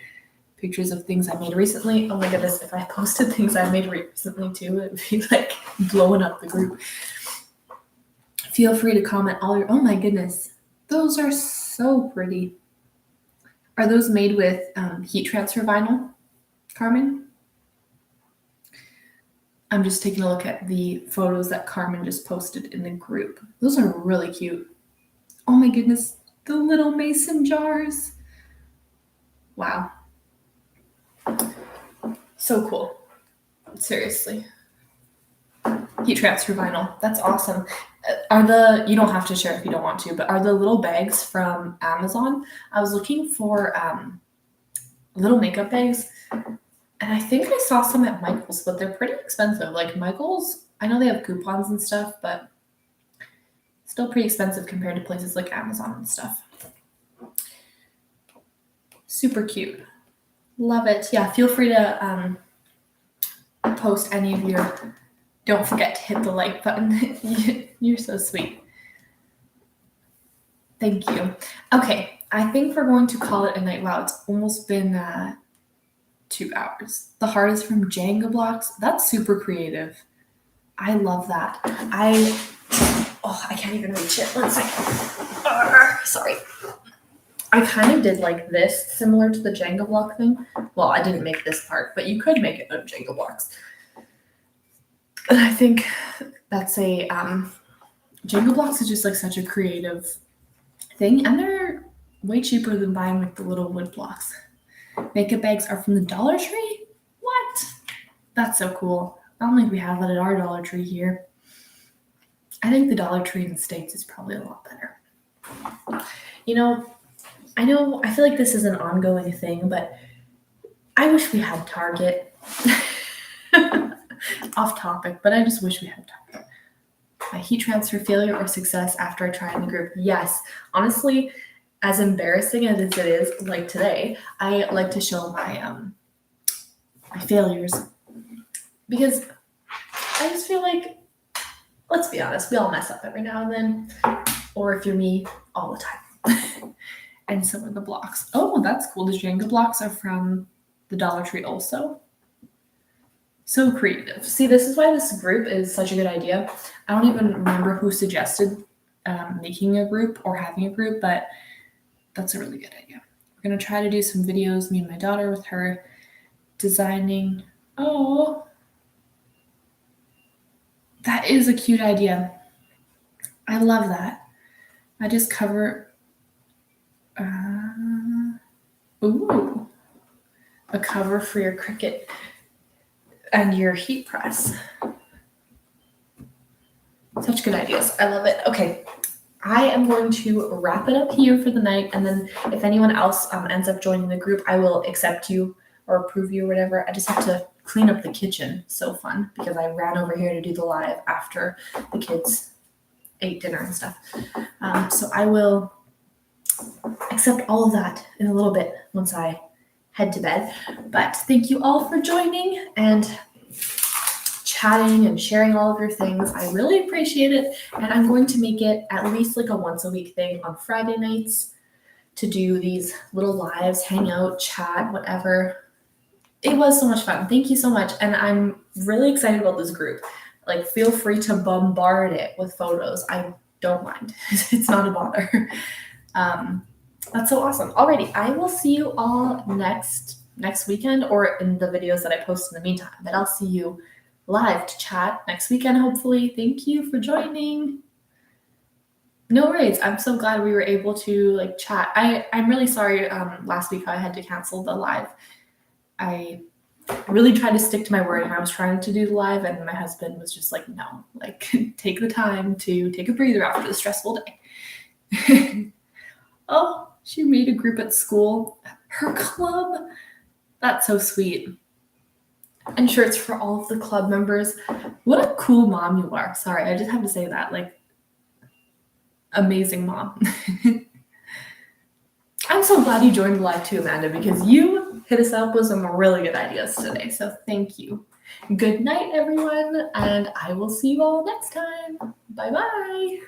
Pictures of things I made recently. Oh my goodness, if I posted things I made recently too, it would be like blowing up the group. Feel free to comment all your, oh my goodness, those are so pretty. Are those made with heat transfer vinyl, Carmen? I'm just taking a look at the photos that Carmen just posted in the group. Those are really cute. Oh my goodness, the little mason jars. Wow. So cool. Seriously. Heat transfer vinyl. That's awesome. You don't have to share if you don't want to, but are the little bags from Amazon? I was looking for little makeup bags, and I think I saw some at Michael's, but they're pretty expensive. Like Michael's, I know they have coupons and stuff, but still pretty expensive compared to places like Amazon and stuff. Super cute. Love it. Yeah, feel free to post any of your... Don't forget to hit the like button. You're so sweet. Thank you. Okay, I think we're going to call it a night. Wow, it's almost been 2 hours. The heart is from Jenga blocks. That's super creative. I love that. I can't even reach it. 1 second. Sorry. I kind of did like this, similar to the Jenga block thing. Well, I didn't make this part, but you could make it out of Jenga blocks. And I think that's Jenga blocks is just like such a creative thing, and they're way cheaper than buying like the little wood blocks. Makeup bags are from the Dollar Tree? What? That's so cool. I don't think we have that at our Dollar Tree here. I think the Dollar Tree in the States is probably a lot better. You know, I feel like this is an ongoing thing, but I wish we had Target. Off topic, but I just wish we had Target. My heat transfer failure or success after I tried in the group. Yes, honestly, as embarrassing as it is, like today, I like to show my failures because I just feel like, let's be honest, we all mess up every now and then, or if you're me, all the time. And some of the blocks. Oh, that's cool. The Jenga blocks are from the Dollar Tree also. So creative. See, this is why this group is such a good idea. I don't even remember who suggested making a group or having a group, but that's a really good idea. We're going to try to do some videos, me and my daughter, with her designing. Oh, that is a cute idea. I love that. I just cover, a cover for your Cricut and your heat press. Such good ideas. I love it. Okay, I am going to wrap it up here for the night, and then if anyone else ends up joining the group, I will accept you or approve you or whatever. I just have to clean up the kitchen. So fun, because I ran over here to do the live after the kids ate dinner and stuff. So I will accept all of that in a little bit once I head to bed. But thank you all for joining and chatting and sharing all of your things. I really appreciate it. And I'm going to make it at least like a once a week thing on Friday nights to do these little lives, hang out, chat, whatever. It was so much fun. Thank you so much. And I'm really excited about this group. Like, feel free to bombard it with photos. I don't mind. It's not a bother. That's so awesome. Alrighty, I will see you all next weekend or in the videos that I post in the meantime. But I'll see you live to chat next weekend, hopefully. Thank you for joining. No worries. I'm so glad we were able to chat. I'm really sorry last week I had to cancel the live. I really tried to stick to my word, and I was trying to do the live, and my husband was just like, no, take the time to take a breather after the stressful day. Oh, she made a group at school. Her club. That's so sweet. And shirts for all of the club members. What a cool mom you are. Sorry, I just have to say that. Amazing mom. I'm so glad you joined the live too, Amanda, because you hit us up with some really good ideas today. So thank you. Good night, everyone, and I will see you all next time. Bye-bye.